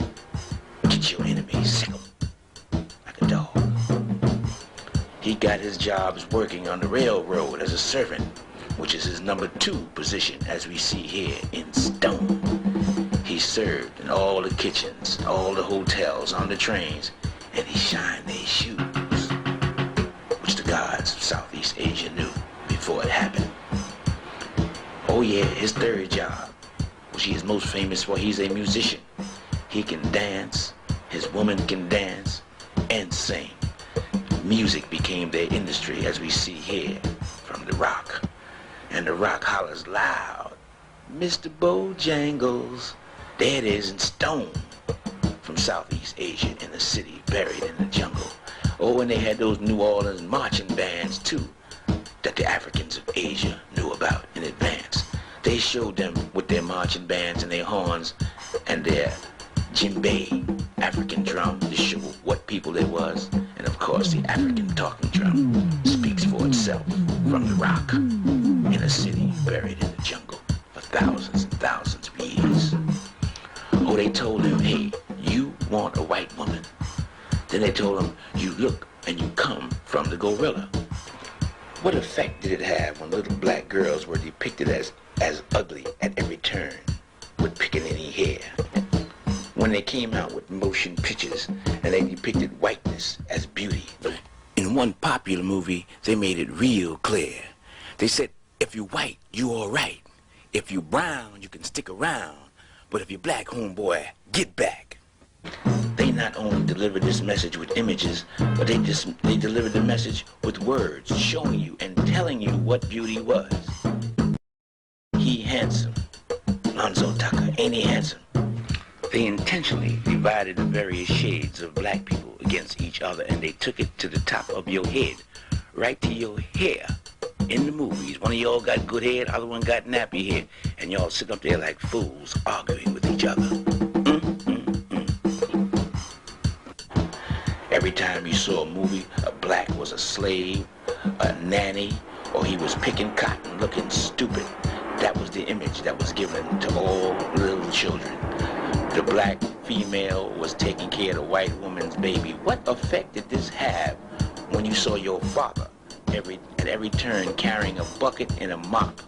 Get your enemy, sick 'em like a dog. He got his jobs working on the railroad as a servant, which is his number 2 position, as we see here in stone. He served in all the kitchens, all the hotels, on the trains, and he shined their shoes, which the gods of Southeast Asia knew before it happened. Oh yeah, his 3rd job, which he is most famous for, he's a musician. He can dance, his woman can dance, and sing. Music became their industry, as we see here from the Rock. And the Rock hollers loud, Mr. Bojangles. There it is in stone, from Southeast Asia, in the city, buried in the jungle. Oh, and they had those New Orleans marching bands too, that the Africans of Asia knew about in advance. They showed them with their marching bands and their horns and their djembe, African drum, to show what people there was. And of course, the African talking drum speaks for itself from the Rock, in a city buried in the jungle for thousands and thousands of years. Oh, they told him, hey, you want a white woman? Then they told him, you look and you come from the gorilla. What effect did it have when little black girls were depicted as ugly at every turn with pickaninny hair? When they came out with motion pictures and they depicted whiteness as beauty. In one popular movie, they made it real clear. They said, if you're white, you all right. If you're brown, you can stick around. But if you're black, homeboy, get back. They not only delivered this message with images, but they delivered the message with words, showing you and telling you what beauty was. He handsome. Lonzo Tucker, ain't he handsome? They intentionally divided the various shades of black people against each other, and they took it to the top of your head, right to your hair. In the movies, one of y'all got good hair, the other one got nappy hair, and y'all sit up there like fools arguing with each other. Every time you saw a movie, a black was a slave, a nanny, or he was picking cotton looking stupid. That was the image that was given to all little children. The black female was taking care of the white woman's baby. What effect did this have when you saw your father at every turn carrying a bucket and a mop?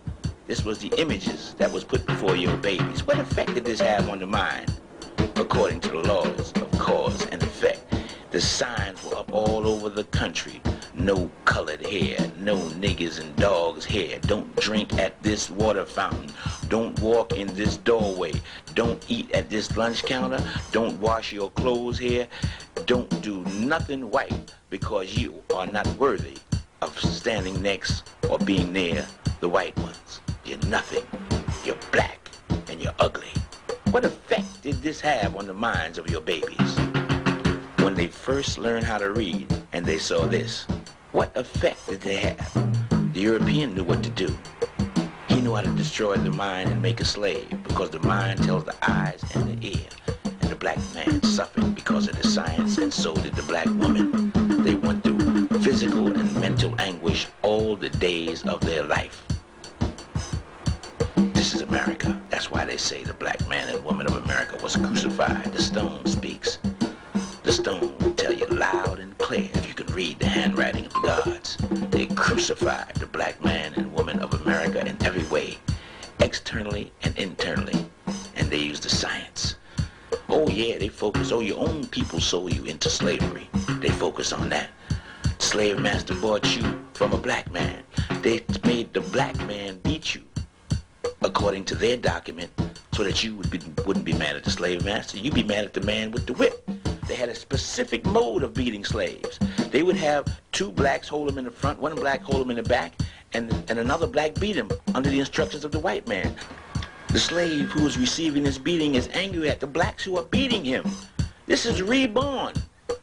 This was the images that was put before your babies. What effect did this have on the mind? According to the laws of cause and effect, the signs were up all over the country. No colored hair, no niggas and dogs hair. Don't drink at this water fountain. Don't walk in this doorway. Don't eat at this lunch counter. Don't wash your clothes here. Don't do nothing white, because you are not worthy of standing next or being near the white ones. You're nothing. You're black and you're ugly. What effect did this have on the minds of your babies? When they first learned how to read and they saw this, what effect did they have? The European knew what to do. He knew how to destroy the mind and make a slave, because the mind tells the eyes and the ear. And the black man suffered because of the science, and so did the black woman. They went through physical and mental anguish all the days of their life. This is America. That's why they say the black man and woman of America was crucified. The stone speaks. The stone will tell you loud and clear if you can read the handwriting of the gods. They crucified the black man and woman of America in every way, externally and internally, and they used the science. Oh yeah, they focus. Oh, your own people sold you into slavery. They focus on that. Slave master bought you from a black man. They made the black man beat you according to their document, so that you wouldn't be mad at the slave master. You'd be mad at the man with the whip. They had a specific mode of beating slaves. They would have two blacks hold them in the front, one black hold them in the back, and another black beat him under the instructions of the white man. The slave who is receiving this beating is angry at the blacks who are beating him. This is reborn.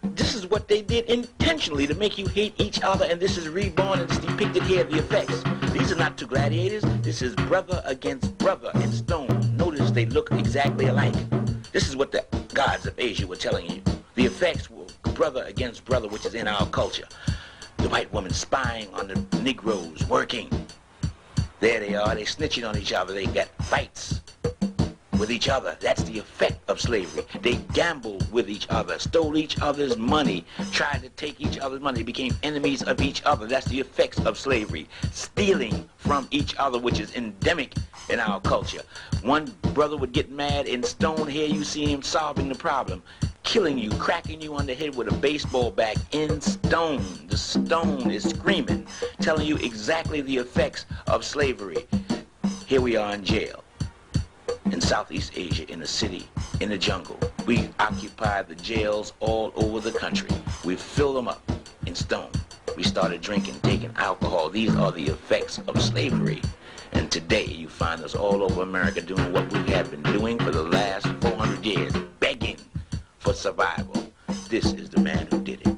This is what they did intentionally to make you hate each other, and this is reborn, and it's depicted here, the effects. These are not two gladiators. This is brother against brother in stone. Notice they look exactly alike. This is what the gods of Asia were telling you. The effects were brother against brother, which is in our culture. The white woman spying on the Negroes working. There they are, they snitching on each other, they got fights. with each other. That's the effect of slavery. They gambled with each other, stole each other's money, tried to take each other's money, became enemies of each other. That's the effects of slavery. Stealing from each other, which is endemic in our culture. One brother would get mad and stone. Here you see him solving the problem, killing you, cracking you on the head with a baseball bat in stone. The stone is screaming, telling you exactly the effects of slavery. Here we are in jail in Southeast Asia, in a city, in the jungle. We occupy the jails all over the country. We fill them up in stone. We started drinking, taking alcohol. These are the effects of slavery. And today you find us all over America doing what we have been doing for the last 400 years, begging for survival. This is the man who did it.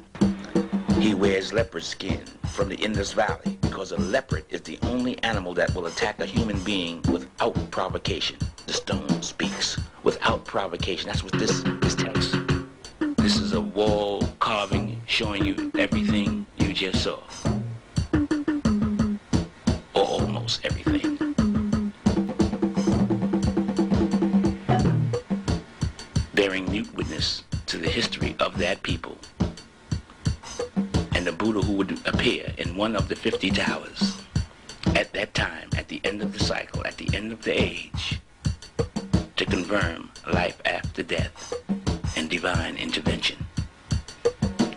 He wears leopard skin from the Indus Valley because a leopard is the only animal that will attack a human being without provocation. The stone speaks without provocation. That's what this tells. This is a wall carving showing you everything you just saw. Or almost everything. Bearing mute witness to the history of that people. And the Buddha who would appear in one of the 50 towers at that time, at the end of the cycle, at the end of the age, to confirm life after death and divine intervention.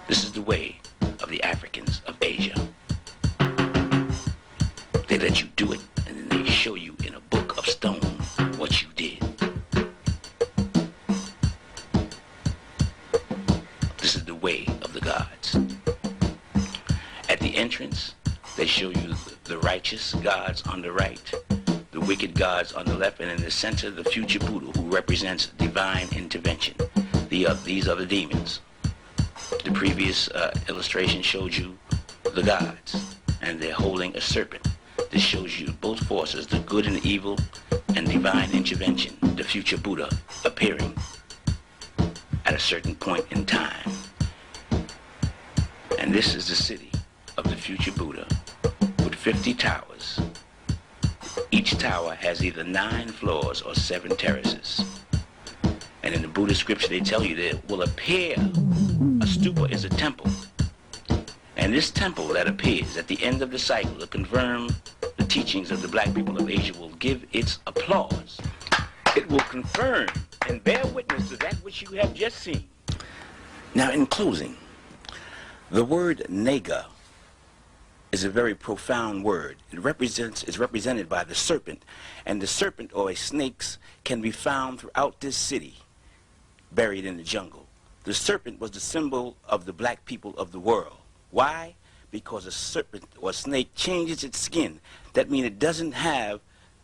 This is the way of the Africans of Asia. They let you do it, and then they show you in a book of stone what you did. This is the way of the gods. At the entrance, they show you the righteous gods on the right, the wicked gods on the left, and in the center, the future Buddha who represents divine intervention. These are the demons. The previous illustration showed you the gods, and they're holding a serpent. This shows you both forces, the good and the evil, and divine intervention, the future Buddha appearing at a certain point in time. And this is the city of the future Buddha with 50 towers. Each tower has either 9 floors or 7 terraces. And in the Buddhist scripture, they tell you that it will appear. A stupa is a temple. And this temple that appears at the end of the cycle to confirm the teachings of the black people of Asia will give its applause. It will confirm and bear witness to that which you have just seen. Now, in closing, the word nega is a very profound word. Is represented by the serpent, and the serpent or a snakes can be found throughout this city, buried in the jungle. The serpent was the symbol of the black people of the world. Why? Because a serpent or snake changes its skin. That means it doesn't have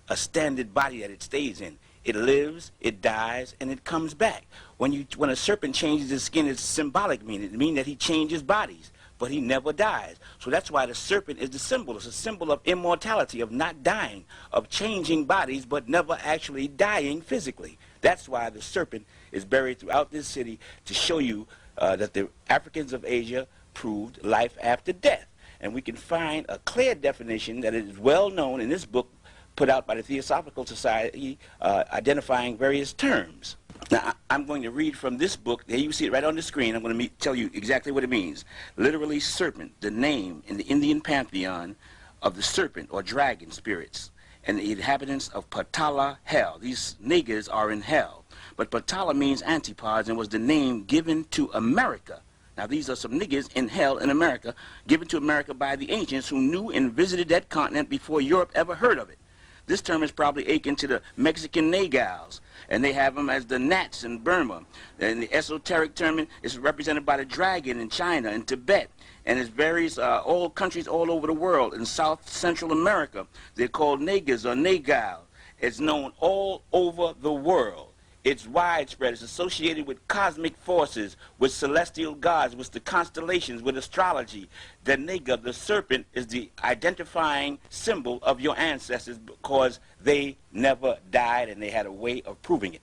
a standard body that it stays in. It lives, it dies, and it comes back. When a serpent changes his skin, it's symbolic meaning. It means that he changes bodies, but he never dies. So that's why the serpent is the symbol. It's a symbol of immortality, of not dying, of changing bodies, but never actually dying physically. That's why the serpent is buried throughout this city, to show you that the Africans of Asia proved life after death. And we can find a clear definition that is well known in this book put out by the Theosophical Society, identifying various terms. Now, I'm going to read from this book. There you see it right on the screen. I'm going to tell you exactly what it means. Literally, serpent, the name in the Indian pantheon of the serpent or dragon spirits and the inhabitants of Patala, hell. These niggas are in hell. But Patala means antipodes and was the name given to America. Now, these are some niggas in hell in America, given to America by the ancients who knew and visited that continent before Europe ever heard of it. This term is probably akin to the Mexican nagals, and they have them as the gnats in Burma. And the esoteric term is represented by the dragon in China and Tibet, and it's various all countries all over the world. In South Central America, they're called nagas or nagal. It's known all over the world. It's widespread. It's associated with cosmic forces, with celestial gods, with the constellations, with astrology. The naga, the serpent, is the identifying symbol of your ancestors because they never died and they had a way of proving it.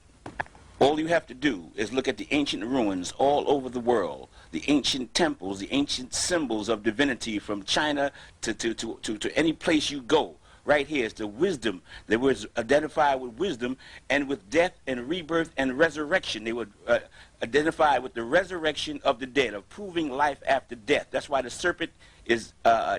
All you have to do is look at the ancient ruins all over the world, the ancient temples, the ancient symbols of divinity from China to any place you go. right here. It's the wisdom. They were identified with wisdom and with death and rebirth and resurrection. They were identified with the resurrection of the dead, of proving life after death. That's why the serpent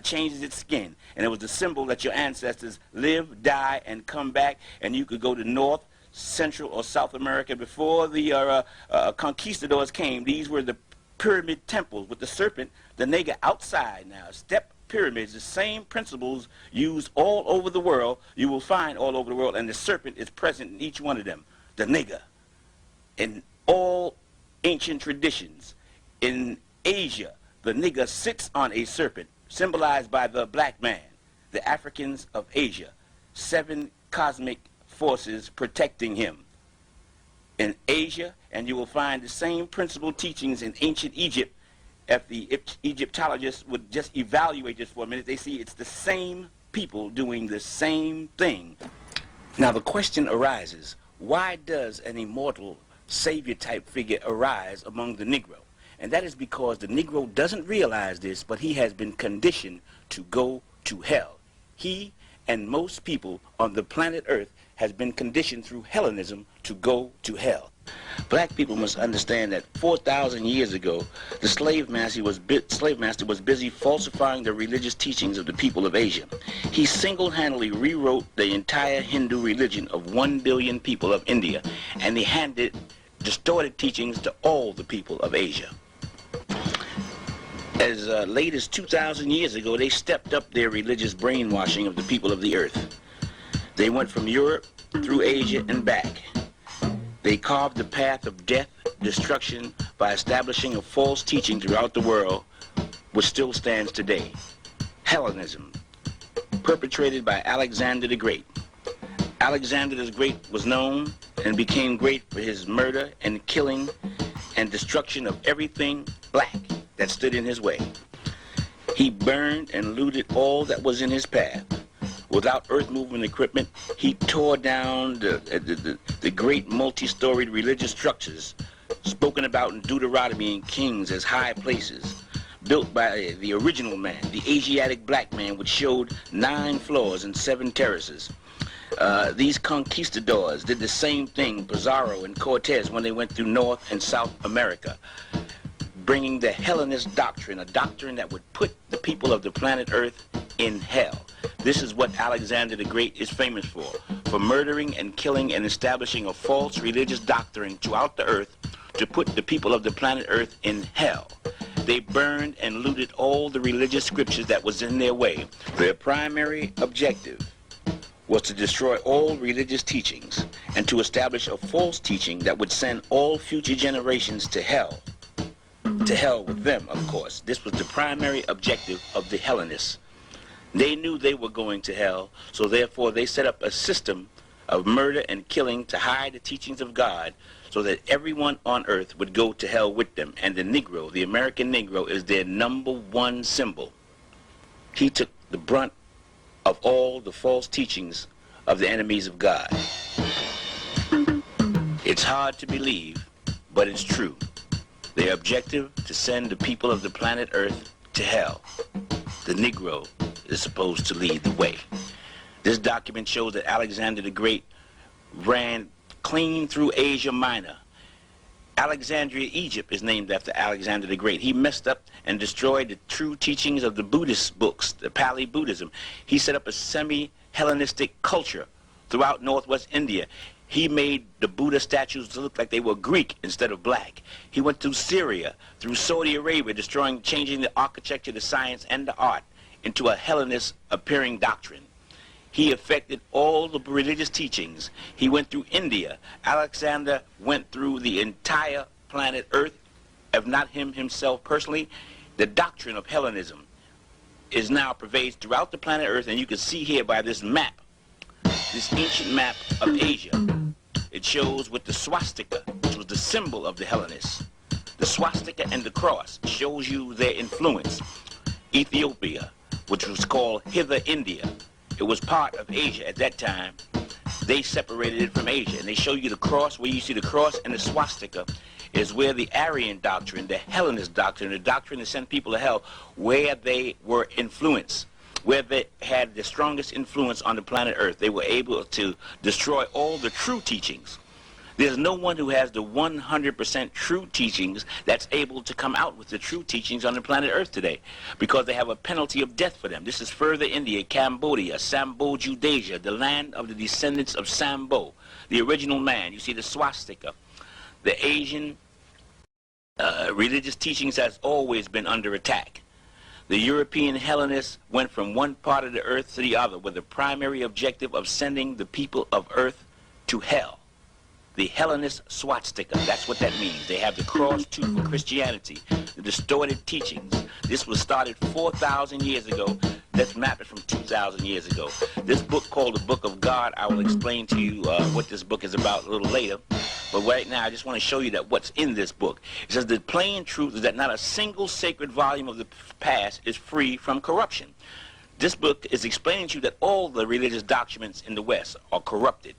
changes its skin. And it was the symbol that your ancestors live, die, and come back. And you could go to North, Central, or South America. Before the conquistadors came, these were the pyramid temples with the serpent, the nigger, outside now. Step pyramids, the same principles used all over the world, you will find all over the world, and the serpent is present in each one of them. The nigger. In all ancient traditions, in Asia, the nigger sits on a serpent, symbolized by the black man, the Africans of Asia, 7 cosmic forces protecting him. In Asia, and you will find the same principal teachings in ancient Egypt. If the Egyptologists would just evaluate this for a minute, they see it's the same people doing the same thing. Now the question arises, why does an immortal savior type figure arise among the Negro? And that is because the Negro doesn't realize this, but he has been conditioned to go to hell. He and most people on the planet Earth has been conditioned through Hellenism to go to hell. Black people must understand that 4,000 years ago, the slave master was busy falsifying the religious teachings of the people of Asia. He single-handedly rewrote the entire Hindu religion of 1 billion people of India, and he handed distorted teachings to all the people of Asia. As late as 2,000 years ago, they stepped up their religious brainwashing of the people of the earth. They went from Europe through Asia and back. They carved the path of death, destruction, by establishing a false teaching throughout the world, which still stands today. Hellenism, perpetrated by Alexander the Great. Alexander the Great was known and became great for his murder and killing and destruction of everything black that stood in his way. He burned and looted all that was in his path. Without earth movement equipment, he tore down the great multi-storied religious structures spoken about in Deuteronomy and Kings as high places, built by the original man, the Asiatic black man, which showed 9 floors and 7 terraces. These conquistadors did the same thing, Pizarro and Cortez, when they went through North and South America, bringing the Hellenist doctrine, a doctrine that would put the people of the planet Earth in hell. This is what Alexander the Great is famous for murdering and killing and establishing a false religious doctrine throughout the earth to put the people of the planet Earth in hell. They burned and looted all the religious scriptures that was in their way. Their primary objective was to destroy all religious teachings and to establish a false teaching that would send all future generations to hell. To hell with them, of course. This was the primary objective of the Hellenists. They knew they were going to hell, so therefore they set up a system of murder and killing to hide the teachings of God so that everyone on earth would go to hell with them. And the Negro, the American Negro, is their #1 symbol. He took the brunt of all the false teachings of the enemies of God. It's hard to believe, but it's true. Their objective to send the people of the planet Earth to hell. The Negro is supposed to lead the way. This document shows that Alexander the Great ran clean through Asia Minor. Alexandria, Egypt is named after Alexander the Great. He messed up and destroyed the true teachings of the Buddhist books, the Pali Buddhism. He set up a semi-Hellenistic culture throughout northwest India. He made the Buddha statues look like they were Greek instead of black. He went through Syria, through Saudi Arabia, changing the architecture, the science, and the art into a Hellenist appearing doctrine. He affected all the religious teachings. He went through India. Alexander went through the entire planet Earth, if not him himself personally. The doctrine of Hellenism is now pervades throughout the planet Earth, and you can see here by this map, this ancient map of Asia. It shows with the swastika, which was the symbol of the Hellenists. The swastika and the cross shows you their influence. Ethiopia, which was called Hither India, it was part of Asia at that time. They separated it from Asia, and they show you the cross. Where you see the cross and the swastika is where the Aryan doctrine, the Hellenist doctrine, the doctrine that sent people to hell, where they were influenced. where they had the strongest influence on the planet Earth. They were able to destroy all the true teachings. There's no one who has the 100% true teachings that's able to come out with the true teachings on the planet Earth today, because they have a penalty of death for them. This is further India, Cambodia, Sambo-Judasia, the land of the descendants of Sambo, the original man. You see the swastika. The Asian religious teachings has always been under attack. The European Hellenists went from one part of the earth to the other with the primary objective of sending the people of earth to hell. The Hellenist swastika, that's what that means. They have the cross too for Christianity, the distorted teachings. This was started 4,000 years ago. Let's map it from 2,000 years ago. This book called the Book of God, I will explain to you what this book is about a little later. But right now, I just want to show you that what's in this book. It says the plain truth is that not a single sacred volume of the past is free from corruption. This book is explaining to you that all the religious documents in the West are corrupted.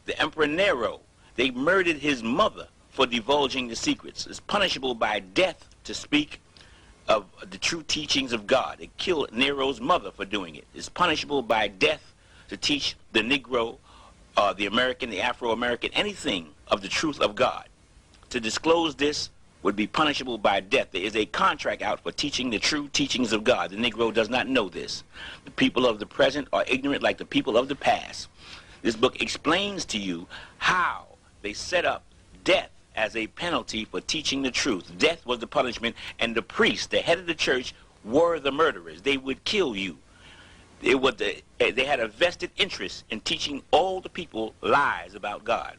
The Emperor Nero, they murdered his mother for divulging the secrets. It's punishable by death to speak of the true teachings of God. They killed Nero's mother for doing it. It's punishable by death to teach the Negro, the American, the Afro-American, anything of the truth of God. To disclose this would be punishable by death. There is a contract out for teaching the true teachings of God. The Negro does not know this. The people of the present are ignorant like the people of the past. This book explains to you how they set up death as a penalty for teaching the truth. Death was the punishment, and the priests, the head of the church, were the murderers. They would kill you. They had a vested interest in teaching all the people lies about God.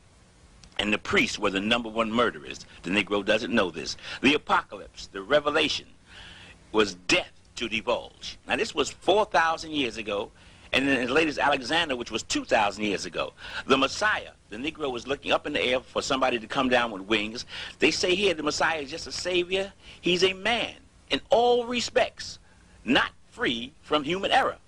And the priests were the #1 murderers. The Negro doesn't know this. The apocalypse, the revelation, was death to divulge. Now this was 4,000 years ago, and then as late as Alexander, which was 2,000 years ago. The Messiah, the Negro was looking up in the air for somebody to come down with wings. They say here the Messiah is just a savior. He's a man in all respects, not free from human error.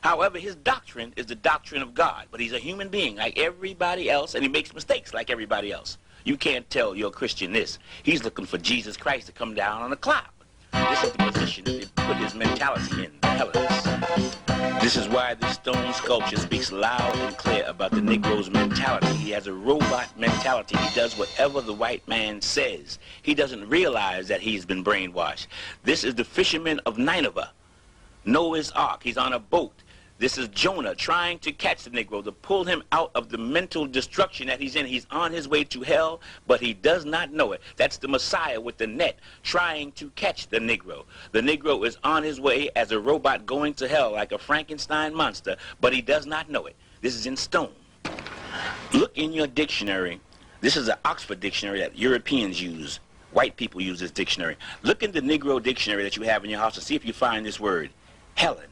However, his doctrine is the doctrine of God, but he's a human being like everybody else, and he makes mistakes like everybody else. You can't tell you're a Christian this. He's looking for Jesus Christ to come down on a cloud. This is the position that they put his mentality in, the Hellenists. This is why the stone sculpture speaks loud and clear about the Negro's mentality. He has a robot mentality. He does whatever the white man says. He doesn't realize that he's been brainwashed. This is the fisherman of Nineveh, Noah's Ark. He's on a boat. This is Jonah trying to catch the Negro, to pull him out of the mental destruction that he's in. He's on his way to hell, but he does not know it. That's the Messiah with the net trying to catch the Negro. The Negro is on his way as a robot going to hell like a Frankenstein monster, but he does not know it. This is in stone. Look in your dictionary. This is an Oxford dictionary that Europeans use. White people use this dictionary. Look in the Negro dictionary that you have in your house and see if you find this word, Helen.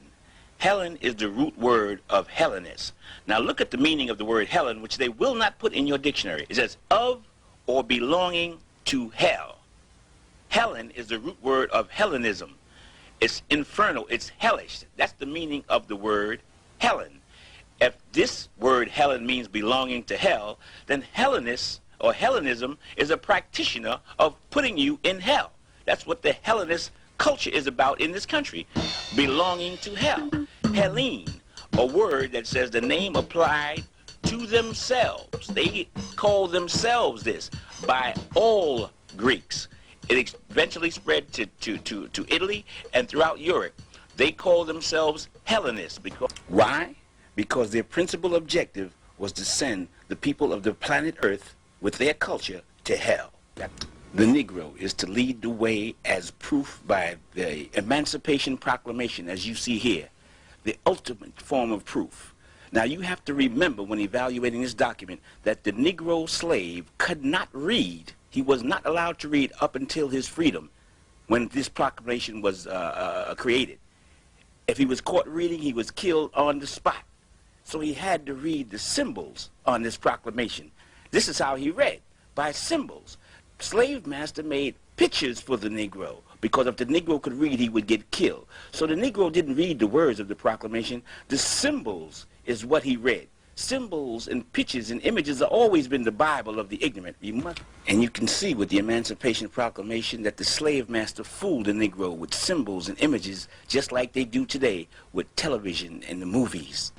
Helen is the root word of Hellenist. Now look at the meaning of the word Helen, which they will not put in your dictionary. It says of or belonging to hell. Helen is the root word of Hellenism. It's infernal, it's hellish. That's the meaning of the word Helen. If this word Helen means belonging to hell, then Hellenist or Hellenism is a practitioner of putting you in hell. That's what the Hellenist culture is about in this country, belonging to hell. Helene, a word that says the name applied to themselves. They call themselves this by all Greeks. It eventually spread to Italy and throughout Europe. They call themselves Hellenists. Why? Because their principal objective was to send the people of the planet Earth with their culture to hell. The Negro is to lead the way as proof by the Emancipation Proclamation, as you see here, the ultimate form of proof. Now you have to remember when evaluating this document that the Negro slave could not read. He was not allowed to read up until his freedom when this proclamation was created. If he was caught reading, he was killed on the spot. So he had to read the symbols on this proclamation. This is how he read, by symbols. Slave master made pictures for the Negro, because if the Negro could read, he would get killed. So the Negro didn't read the words of the proclamation. The symbols is what he read. Symbols and pictures and images have always been the Bible of the ignorant. And you can see with the Emancipation Proclamation that the slave master fooled the Negro with symbols and images just like they do today with television and the movies.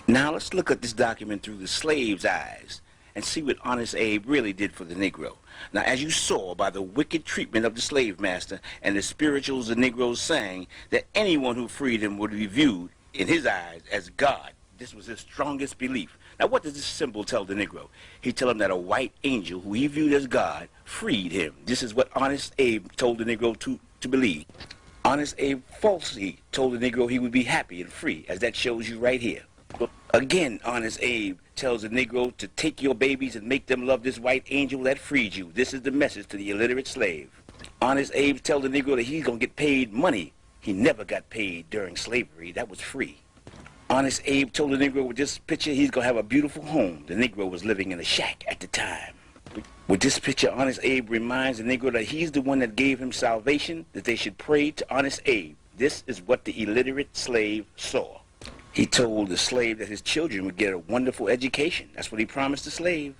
Now let's look at this document through the slave's eyes and see what Honest Abe really did for the Negro. Now, as you saw by the wicked treatment of the slave master and the spirituals the Negroes sang, that anyone who freed him would be viewed in his eyes as God. This was his strongest belief. Now, what does this symbol tell the Negro? He tell him that a white angel who he viewed as God freed him. This is what Honest Abe told the Negro to believe. Honest Abe falsely told the Negro he would be happy and free, as that shows you right here. Again, Honest Abe tells the Negro to take your babies and make them love this white angel that freed you. This is the message to the illiterate slave. Honest Abe tells the Negro that he's going to get paid money. He never got paid during slavery. That was free. Honest Abe told the Negro with this picture he's going to have a beautiful home. The Negro was living in a shack at the time. With this picture, Honest Abe reminds the Negro that he's the one that gave him salvation, that they should pray to Honest Abe. This is what the illiterate slave saw. He told the slave that his children would get a wonderful education. That's what he promised the slave.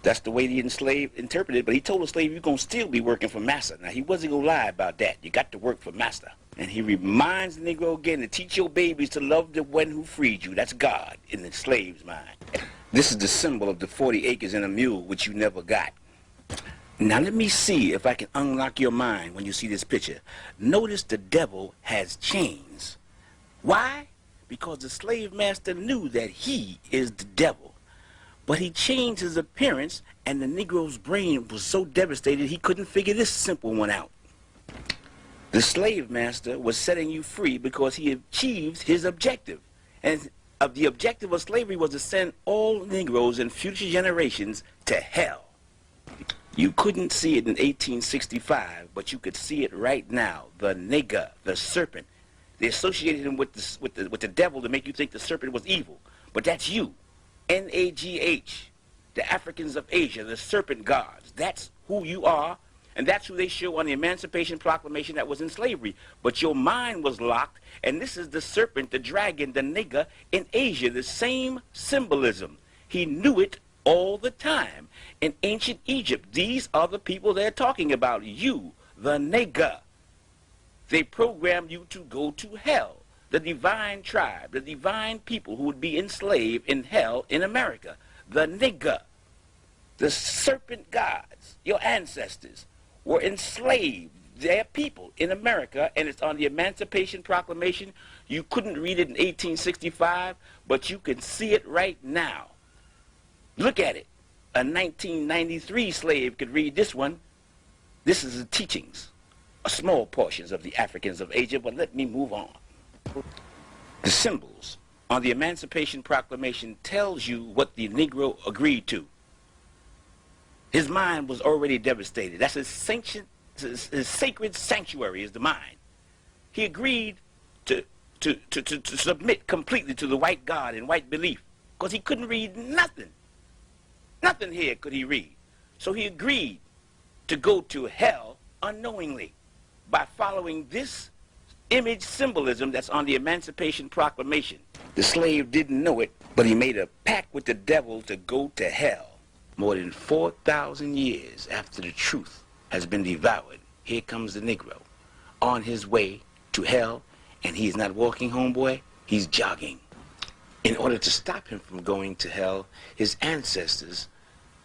That's the way the enslaved interpreted it, but he told the slave, you're going to still be working for master. Now, he wasn't going to lie about that. You got to work for master. And he reminds the Negro again to teach your babies to love the one who freed you. That's God in the slave's mind. This is the symbol of the 40 acres and a mule, which you never got. Now, let me see if I can unlock your mind when you see this picture. Notice the devil has chains. Why? Because the slave master knew that he is the devil. But he changed his appearance, and the Negro's brain was so devastated he couldn't figure this simple one out. The slave master was setting you free because he achieved his objective. And the objective of slavery was to send all Negroes and future generations to hell. You couldn't see it in 1865, but you could see it right now. The nigger, the serpent. They associated him with the devil to make you think the serpent was evil. But that's you. N-A-G-H. The Africans of Asia, the serpent gods. That's who you are. And that's who they show on the Emancipation Proclamation that was in slavery. But your mind was locked, and this is the serpent, the dragon, the nigger in Asia, the same symbolism. He knew it all the time. In ancient Egypt, these are the people they're talking about. You, the nigger. They programmed you to go to hell. The divine tribe, the divine people who would be enslaved in hell in America. The nigger. The serpent gods, your ancestors, were enslaved, their people in America, and it's on the Emancipation Proclamation. You couldn't read it in 1865, but you can see it right now. Look at it. A 1993 slave could read this one. This is the teachings, small portions of the Africans of Asia, but let me move on. The symbols on the Emancipation Proclamation tells you what the Negro agreed to. His mind was already devastated. That's his sacred sanctuary is the mind. He agreed to submit completely to the white God and white belief because he couldn't read nothing. Nothing here could he read. So he agreed to go to hell unknowingly by following this image symbolism that's on the Emancipation Proclamation. The slave didn't know it, but he made a pact with the devil to go to hell. More than 4,000 years after the truth has been devoured, here comes the Negro on his way to hell, and he's not walking, homeboy, he's jogging. In order to stop him from going to hell, his ancestors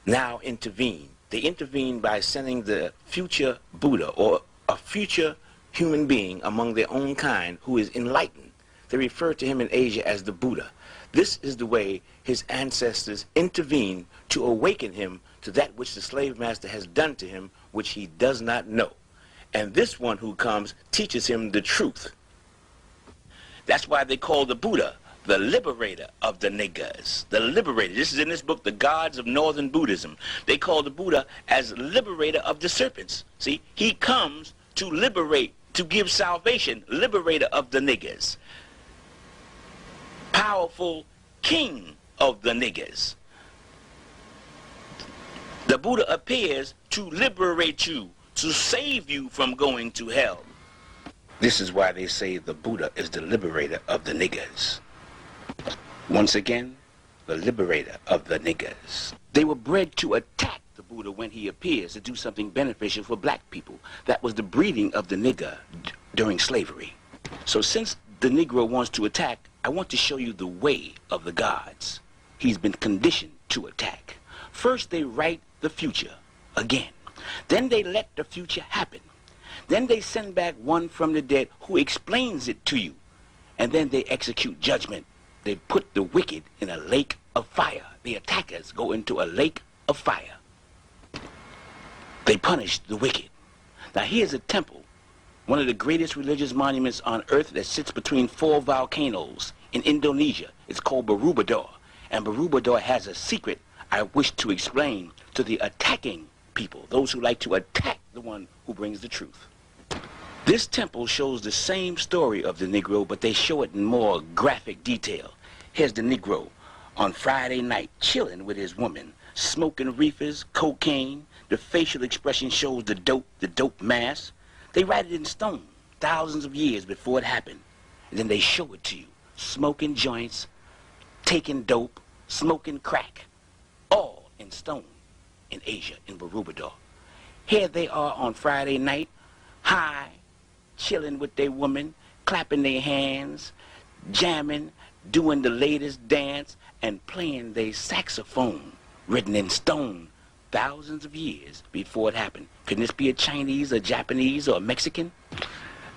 now intervene. They intervene by sending the future Buddha, or a future human being among their own kind who is enlightened. They refer to him in Asia as the Buddha. This is the way his ancestors intervene to awaken him to that which the slave master has done to him, which he does not know. And this one who comes teaches him the truth. That's why they call the Buddha the liberator of the niggers. The liberator. This is in this book, The Gods of Northern Buddhism. They call the Buddha as liberator of the serpents. See, he comes to liberate, to give salvation, liberator of the niggers. Powerful king of the niggers. The Buddha appears to liberate you, to save you from going to hell. This is why they say the Buddha is the liberator of the niggers. Once again, the liberator of the niggers. They were bred to attack the Buddha when he appears to do something beneficial for black people. That was the breeding of the nigger during slavery. So since the Negro wants to attack, I want to show you the way of the gods. He's been conditioned to attack. First, they write the future again. Then they let the future happen. Then they send back one from the dead who explains it to you. And then they execute judgment. They put the wicked in a lake of fire. The attackers go into a lake of fire. They punish the wicked. Now here's a temple, one of the greatest religious monuments on earth that sits between 4 volcanoes in Indonesia. It's called Borobudur. And Borobudur has a secret I wish to explain to the attacking people, those who like to attack the one who brings the truth. This temple shows the same story of the Negro, but they show it in more graphic detail. Here's the Negro on Friday night, chilling with his woman, smoking reefers, cocaine. The facial expression shows the dope mass. They write it in stone, thousands of years before it happened. And then they show it to you, smoking joints, taking dope, smoking crack, all in stone in Asia, in Borobudur. Here they are on Friday night, high, chilling with their woman, clapping their hands, jamming, doing the latest dance, and playing their saxophone, written in stone, thousands of years before it happened. Can this be a Chinese, a Japanese, or a Mexican?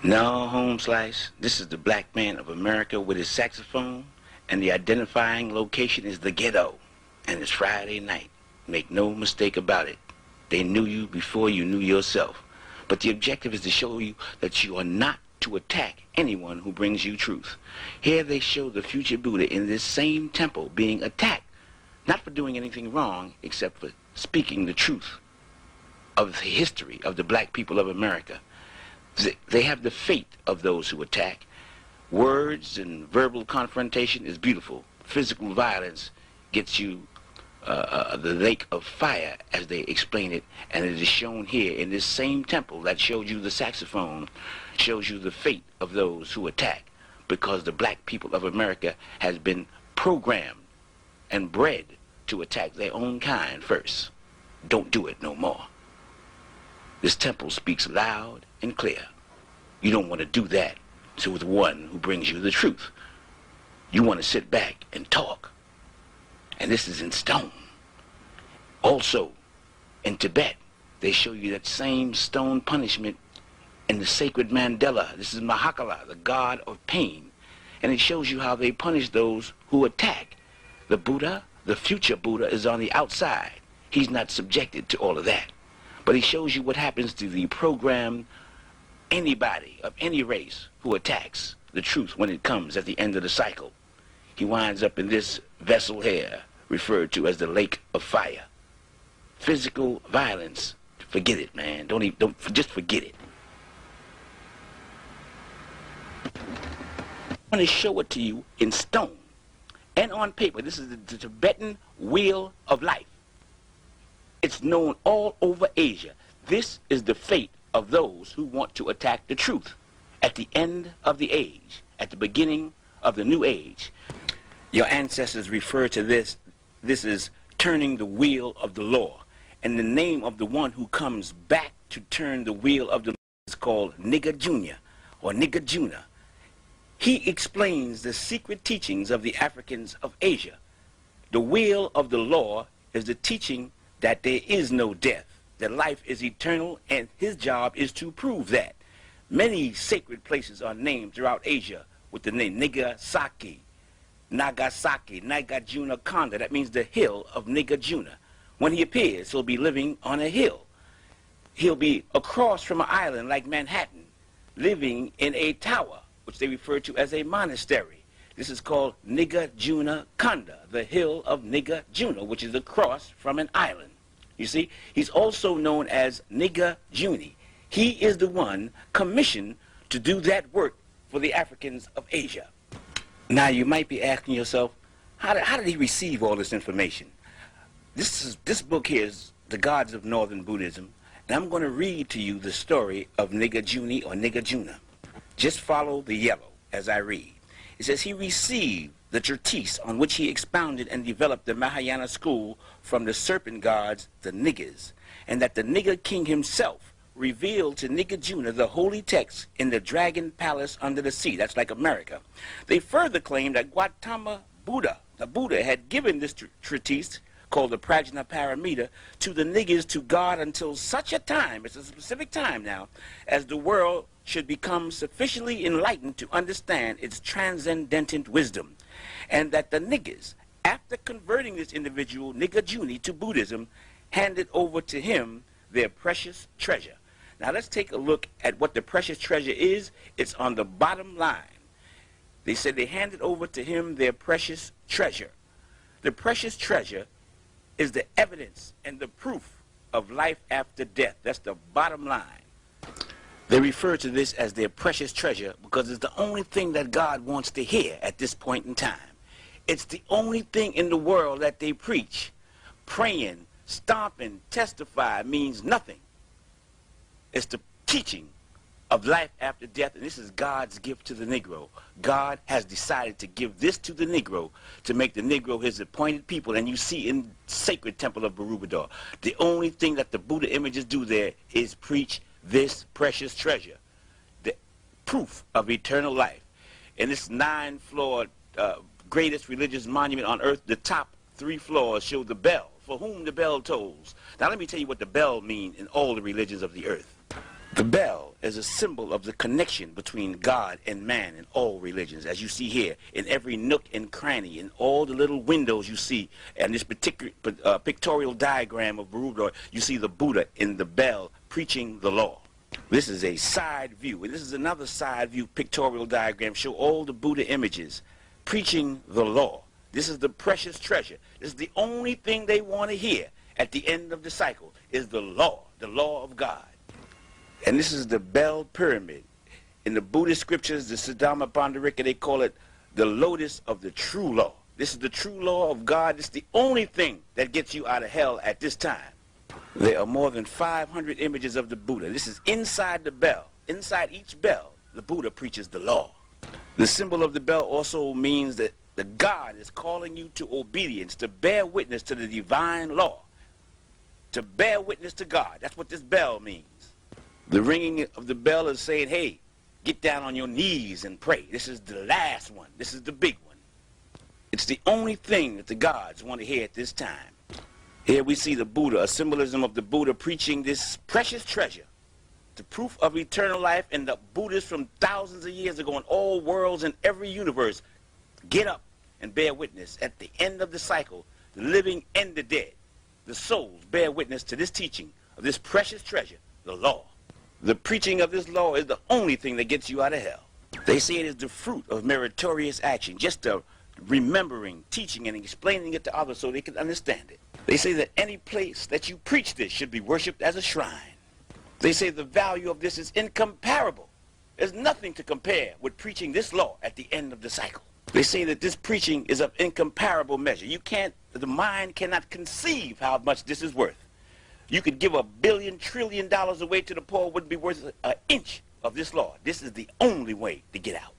No, home slice. This is the black man of America with his saxophone, and the identifying location is the ghetto, and it's Friday night. Make no mistake about it. They knew you before you knew yourself. But the objective is to show you that you are not to attack anyone who brings you truth. Here they show the future Buddha in this same temple being attacked, not for doing anything wrong, except for speaking the truth of the history of the black people of America. They have the fate of those who attack. Words and verbal confrontation is beautiful. Physical violence gets you the lake of fire, as they explain it, and it is shown here in this same temple that showed you the saxophone, shows you the fate of those who attack, because the black people of America has been programmed and bred to attack their own kind first. Don't do it no more. This temple speaks loud and clear. You don't want to do that to the one who brings you the truth. You want to sit back and talk. And this is in stone. Also, in Tibet, they show you that same stone punishment in the sacred mandala. This is Mahakala, the god of pain. And it shows you how they punish those who attack. The Buddha, the future Buddha, is on the outside. He's not subjected to all of that. But he shows you what happens to the programmed anybody of any race who attacks the truth when it comes at the end of the cycle. He winds up in this vessel here, referred to as the lake of fire. Physical violence, forget it, man. Just forget it. I want to show it to you in stone and on paper. This is the Tibetan wheel of life. It's known all over Asia. This is the fate of those who want to attack the truth at the end of the age, at the beginning of the new age. Your ancestors refer to this is turning the wheel of the law. And the name of the one who comes back to turn the wheel of the law is called Nigga Jr. or Nigga Juna. He explains the secret teachings of the Africans of Asia. The wheel of the law is the teaching that there is no death, that life is eternal, and his job is to prove that. Many sacred places are named throughout Asia with the name Nagasaki, Nagarjuna Konda. That means the hill of Nagarjuna. When he appears, he'll be living on a hill. He'll be across from an island like Manhattan, living in a tower, which they refer to as a monastery. This is called Nagarjuna Konda, the hill of Nagarjuna, which is across from an island. You see, he's also known as Nigga Juni. He is the one commissioned to do that work for the Africans of Asia. Now you might be asking yourself, how did he receive all this information? This book here is The Gods of Northern Buddhism, and I'm going to read to you the story of Nigga Juni or Nigga Juna. Just follow the yellow as I read. It says he received the treatise on which he expounded and developed the Mahayana school from the serpent gods, the niggas, and that the nigger king himself revealed to Nigga the holy text in the dragon palace under the sea. That's like America. They further claimed that Gautama Buddha, the Buddha, had given this treatise called the Prajna Paramita to the niggers to guard until such a time, it's a specific time now, as the world should become sufficiently enlightened to understand its transcendent wisdom, and that the niggers, after converting this individual, Nigga to Buddhism, handed over to him their precious treasure. Now let's take a look at what the precious treasure is. It's on the bottom line. They said they handed over to him their precious treasure. The precious treasure is the evidence and the proof of life after death. That's the bottom line. They refer to this as their precious treasure because it's the only thing that God wants to hear at this point in time. It's the only thing in the world that they preach. Praying, stomping, testify means nothing. It's the teaching of life after death, and this is God's gift to the Negro. God has decided to give this to the Negro to make the Negro his appointed people, and you see in sacred temple of Borobudur, the only thing that the Buddha images do there is preach this precious treasure, the proof of eternal life. In this 9-floored greatest religious monument on earth, the top 3 floors show the bell, for whom the bell tolls. Now let me tell you what the bell means in all the religions of the earth. The bell is a symbol of the connection between God and man in all religions, as you see here, in every nook and cranny, in all the little windows you see, and this particular pictorial diagram of Borobudur, you see the Buddha in the bell preaching the law. This is a side view, and this is another side view pictorial diagram, show all the Buddha images preaching the law. This is the precious treasure. This is the only thing they want to hear at the end of the cycle, is the law of God. And this is the bell pyramid. In the Buddhist scriptures, the Siddhama Pandharika, they call it the lotus of the true law. This is the true law of God. It's the only thing that gets you out of hell at this time. There are more than 500 images of the Buddha. This is inside the bell. Inside each bell, the Buddha preaches the law. The symbol of the bell also means that the God is calling you to obedience, to bear witness to the divine law, to bear witness to God. That's what this bell means. The ringing of the bell is saying, hey, get down on your knees and pray. This is the last one. This is the big one. It's the only thing that the gods want to hear at this time. Here we see the Buddha, a symbolism of the Buddha preaching this precious treasure, the proof of eternal life, and the Buddhists from thousands of years ago in all worlds and every universe get up and bear witness. At the end of the cycle, the living and the dead, the souls bear witness to this teaching of this precious treasure, the law. The preaching of this law is the only thing that gets you out of hell. They say it is the fruit of meritorious action, just the remembering, teaching, and explaining it to others so they can understand it. They say that any place that you preach this should be worshipped as a shrine. They say the value of this is incomparable. There's nothing to compare with preaching this law at the end of the cycle. They say that this preaching is of incomparable measure. The mind cannot conceive how much this is worth. You could give $1 billion, trillion away to the poor, wouldn't be worth an inch of this law. This is the only way to get out.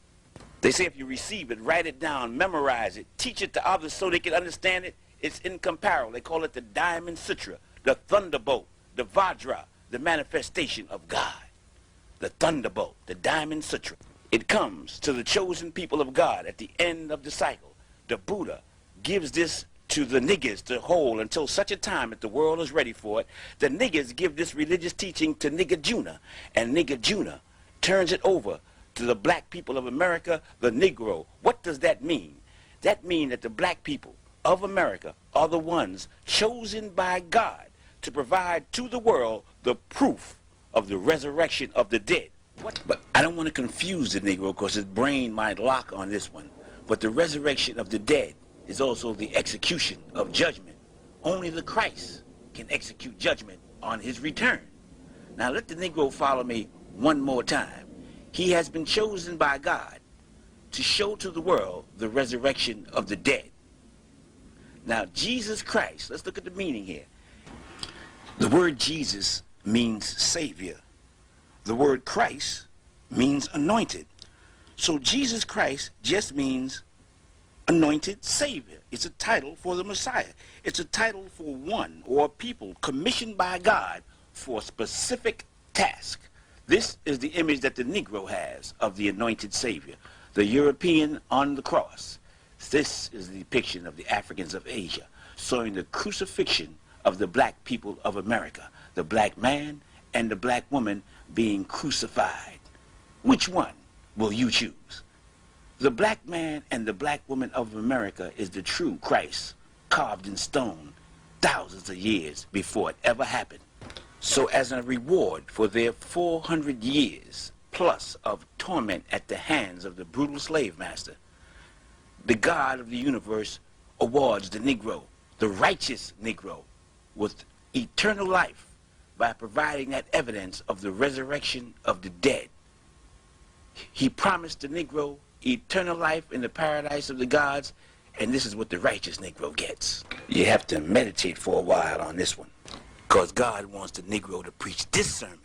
They say if you receive it, write it down, memorize it, teach it to others so they can understand it, it's incomparable. They call it the Diamond Sutra, the Thunderbolt, the Vajra, the manifestation of God. The Thunderbolt, the Diamond Sutra. It comes to the chosen people of God at the end of the cycle. The Buddha gives this to the niggers to hold until such a time that the world is ready for it. The niggers give this religious teaching to Nigga, and Nigga turns it over to the black people of America, the Negro. What does that mean? That means that the black people of America are the ones chosen by God to provide to the world the proof of the resurrection of the dead. But I don't want to confuse the Negro because his brain might lock on this one. But the resurrection of the dead is also the execution of judgment. Only the Christ can execute judgment on his return. Now let the Negro follow me one more time. He has been chosen by God to show to the world the resurrection of the dead. Now Jesus Christ, let's look at the meaning here. The word Jesus means Savior. The word Christ means anointed. So Jesus Christ just means anointed Savior. It's a title for the Messiah. It's a title for one or a people commissioned by God for a specific task. This is the image that the Negro has of the anointed Savior, the European on the cross. This is the depiction of the Africans of Asia, showing the crucifixion of the black people of America, the black man and the black woman being crucified. Which one will you choose? The black man and the black woman of America is the true Christ, carved in stone thousands of years before it ever happened. So as a reward for their 400 years plus of torment at the hands of the brutal slave master, the God of the universe awards the Negro, the righteous Negro, with eternal life by providing that evidence of the resurrection of the dead. He promised the Negro eternal life in the paradise of the gods, and this is what the righteous Negro gets. You have to meditate for a while on this one, because God wants the Negro to preach this sermon.